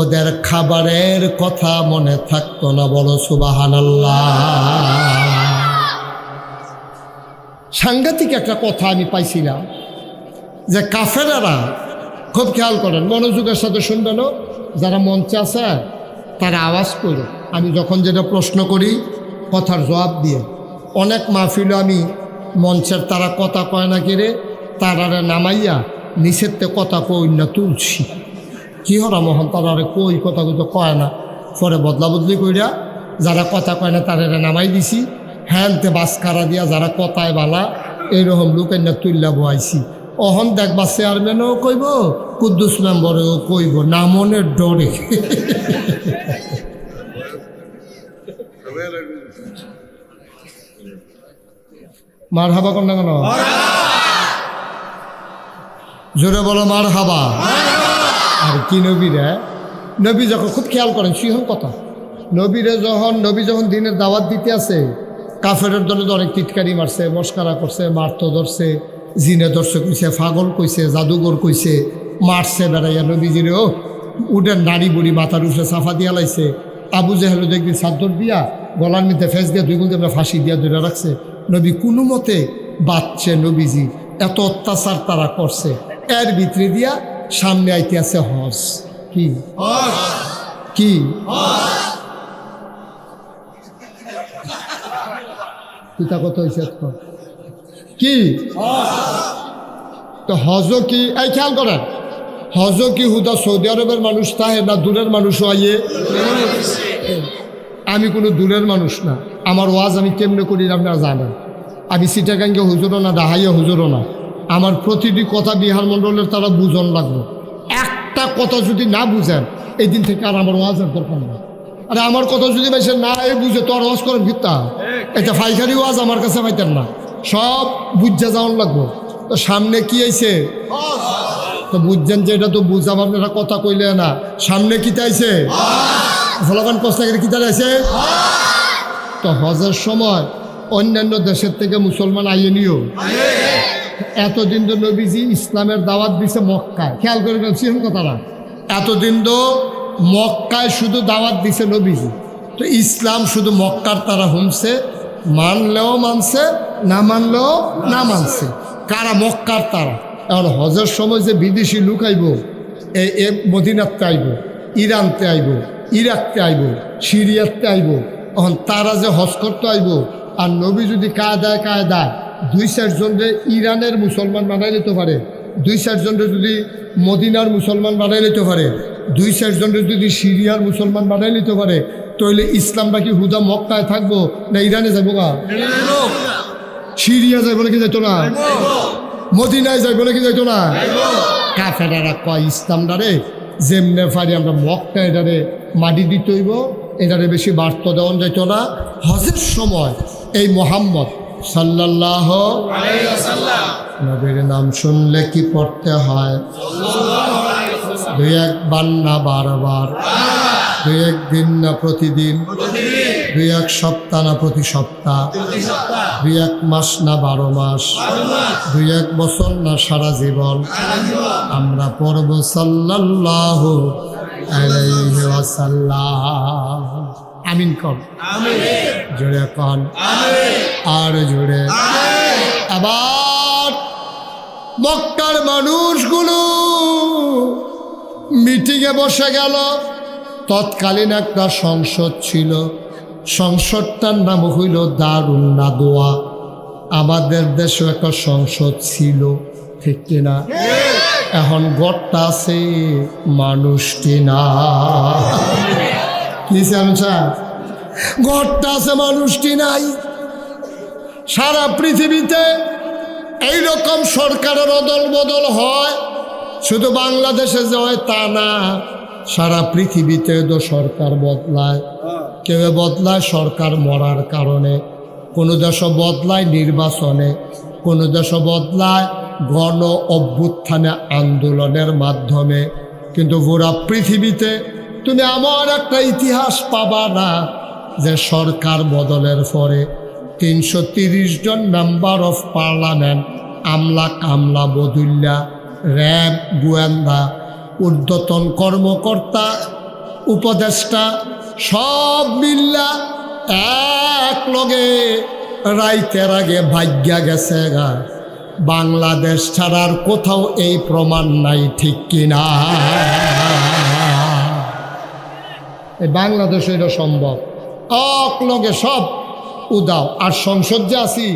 ওদের খাবারের কথা মনে থাকতো না। বলো সুবহানাল্লাহ। সাংঘাতিক একটা কথা আমি পাইছিলাম যে কাফেরেরা, খুব খেয়াল করেন, মনোযোগের সাথে শুনবেন, যারা মঞ্চে আছে তারা আওয়াজ করে, আমি যখন যেটা প্রশ্ন করি কথার জবাব দিয়ে। অনেক মাহফিলে আমি মঞ্চের তারা কথা কয় না কিরে, তারারে নামাইয়া নিষেধতে কথা কই না তুলছি, কি হরা মোহন তারারে কই কথা কিন্তু কয় না, পরে বদলা বদলি কইরা যারা কথা কয় না তারারে নামাই দিছি, হ্যানতে বাসকারা দিয়া যারা কথায় বালা এইরকম লোকের না তুললা বয়াইছি। অহন দেখবা চেয়ারম্যানও কইব, কুদ্দুস মেম্বরেও কইব, না মনের ডরে। মার হাবা কর না কেন, জোরে বলো মার হাবা। আর কি নবীরা, নবী যখন, খুব খেয়াল করেন সিংহন কথা, নবী যখন দিনের দাওয়াত দিতে আছে, কাফেরের দলে তো অনেক টিটকারি মারছে, মস্কারা করছে, মারতো ধরছে, জিনে ধরছে কইছে, পাগল কইছে, জাদুঘর কইছে, মারছে বেড়াইয়া নবীজিরে ও উঠেন নারী বুড়ি মাথার উঠে সাফা দিয়া লাইছে। আবু জাহেল দেখবি চাদর দিয়া গলার মধ্যে ফেস দিয়া 2 গুণ ফাঁসি দিয়া ধরে রাখছে। নবী কোনো মতে বাঁচছে, নবীজি এত অত্যাচার তারা করছে, এর ভিতরে দিয়া সামনে আইতে আছে হজ। কি কি পিতা কত হয়েছে কি তো হজ কি? এই খেয়াল করেন, হজ কি হুদা সৌদি আরবের মানুষ তাহে না দূরের মানুষও আইয়ে? আমি কোনো দূরের মানুষ না, আমার ওয়াজ আমি কেমনে করি আপনারা জানেন। আমি চিটাগাঙ্গে হুজুরও না, ডাহাইয়া হুজুরও না। আমার প্রতিটি কথা বিহার মণ্ডলের তারা বুঝন লাগবে। একটা কথা যদি না বুঝেন, এই দিন থেকে আর আমার ওয়াজের দরকার না। আরে আমার কথা যদি বেশি না বুঝে তো আর ওয়াজ করেন ভিত্তা এটা ফাইকারি ওয়াজ আমার কাছে পাইতেন না, সব বুঝা যাওয়ার লাগবো। তো সামনে কি আইছে? তো বুঝছেন যে এটা তো বুঝাম, আপনারা কথা কইলে না। সামনে কি তাইছে? ফলাফান প্রশ্ন কি তাই আছে? তো হজের সময় অন্যান্য দেশের থেকে মুসলমান আইয়ে নিও। এতদিন তো নবীজি ইসলামের দাওয়াত দিছে মক্কায়, খেয়াল করে ফেলছি কথাটা। এতদিন তো মক্কায় শুধু দাওয়াত দিছে নবীজি, তো ইসলাম শুধু মক্কার তারা হুমছে, মানলেও মানছে, না মানলেও না মানছে। কারা? মক্কার তারা। এখন হজের সময় যে বিদেশি লোক আইব, এ মদিনাতে আইব, ইরানতে আইব, ইরাকতে আইব, সিরিয়াতে আইব, এখন তারা যে হজ করতে আইব, আর নবী যদি কায়দায় 2-4 জনরে ইরানের মুসলমান বানাই নিতে পারে, 2-4 জনরে যদি মদিনার মুসলমান বানাই নিতে পারে, 2-4 জনরে যদি সিরিয়ার মুসলমান বানাই নিতে পারে, তাহলে ইসলামটা কি হুদা মক্কায় থাকবো না ইরানে যাবো? গা সিরিয়া যাইব নাকি যাইতো না? মদিনায় যাইব নাকি যাইতো না? কাফেরারা কয় ইসলামটারে যেমনে পারি আমরা মক্কা এটারে মাটি দিতে হইব, এটারে বেশি বার্তা দেওয়া যাইতো না। হজের সময় এই মোহাম্মদ সাল্লাল্লাহু আলাইহি ওয়াসাল্লাম নবীর নাম শুনলে কি পড়তে হয়? 2-1 না বারবার, 2-1 দিন না প্রতিদিন, 2-1 সপ্তাহ না প্রতি সপ্তাহ, 2-1 মাস না 12 মাস, 2-1 বছর না সারা জীবন আমরা পড়ব সাল্লাল্লাহু আলাইহি ওয়াসাল্লাম। আমিন কর, জোরে কন, আর জোরে। আবার মক্কার মানুষগুলো মিটিংয়ে বসে গেল। তৎকালীন একটা সংসদ ছিল, সংসদটার নাম হইল দারুন নাদওয়া। আমাদের দেশে একটা সংসদ ছিল, ঠিক কিনা? এখন গড়টা আছে, মানুষটি না। কি স্যার? গড়টা আছে, মানুষটি নাই। সারা পৃথিবীতে এইরকম সরকারের অদল বদল হয়, শুধু বাংলাদেশে যে হয় তা না, সারা পৃথিবীতে তো সরকার বদলায়। কেউ বদলায় সরকার মরার কারণে, কোনো দেশ বদলায় নির্বাচনে, কোনো দেশ বদলায় গণ অভ্যুত্থানে আন্দোলনের মাধ্যমে। কিন্তু পুরা পৃথিবীতে তুমি আমার একটা ইতিহাস পাবা না যে সরকার বদলের পরে 330 জন মেম্বার অফ পার্লামেন্ট, আমলা কামলা বদুল্লা, র্যাব, গোয়েন্দা, ঊর্ধ্বতন কর্মকর্তা, উপদেষ্টা সব মিল্লা এক লগে রাইতের আগে ভাগ্যা গেছে গা। বাংলাদেশ ছাড়ার কোথাও এই প্রমাণ নাই, ঠিক কিনা? এই বাংলাদেশে এটা সম্ভব, এক লগে সব উদাও। আর সংসদ যে আছি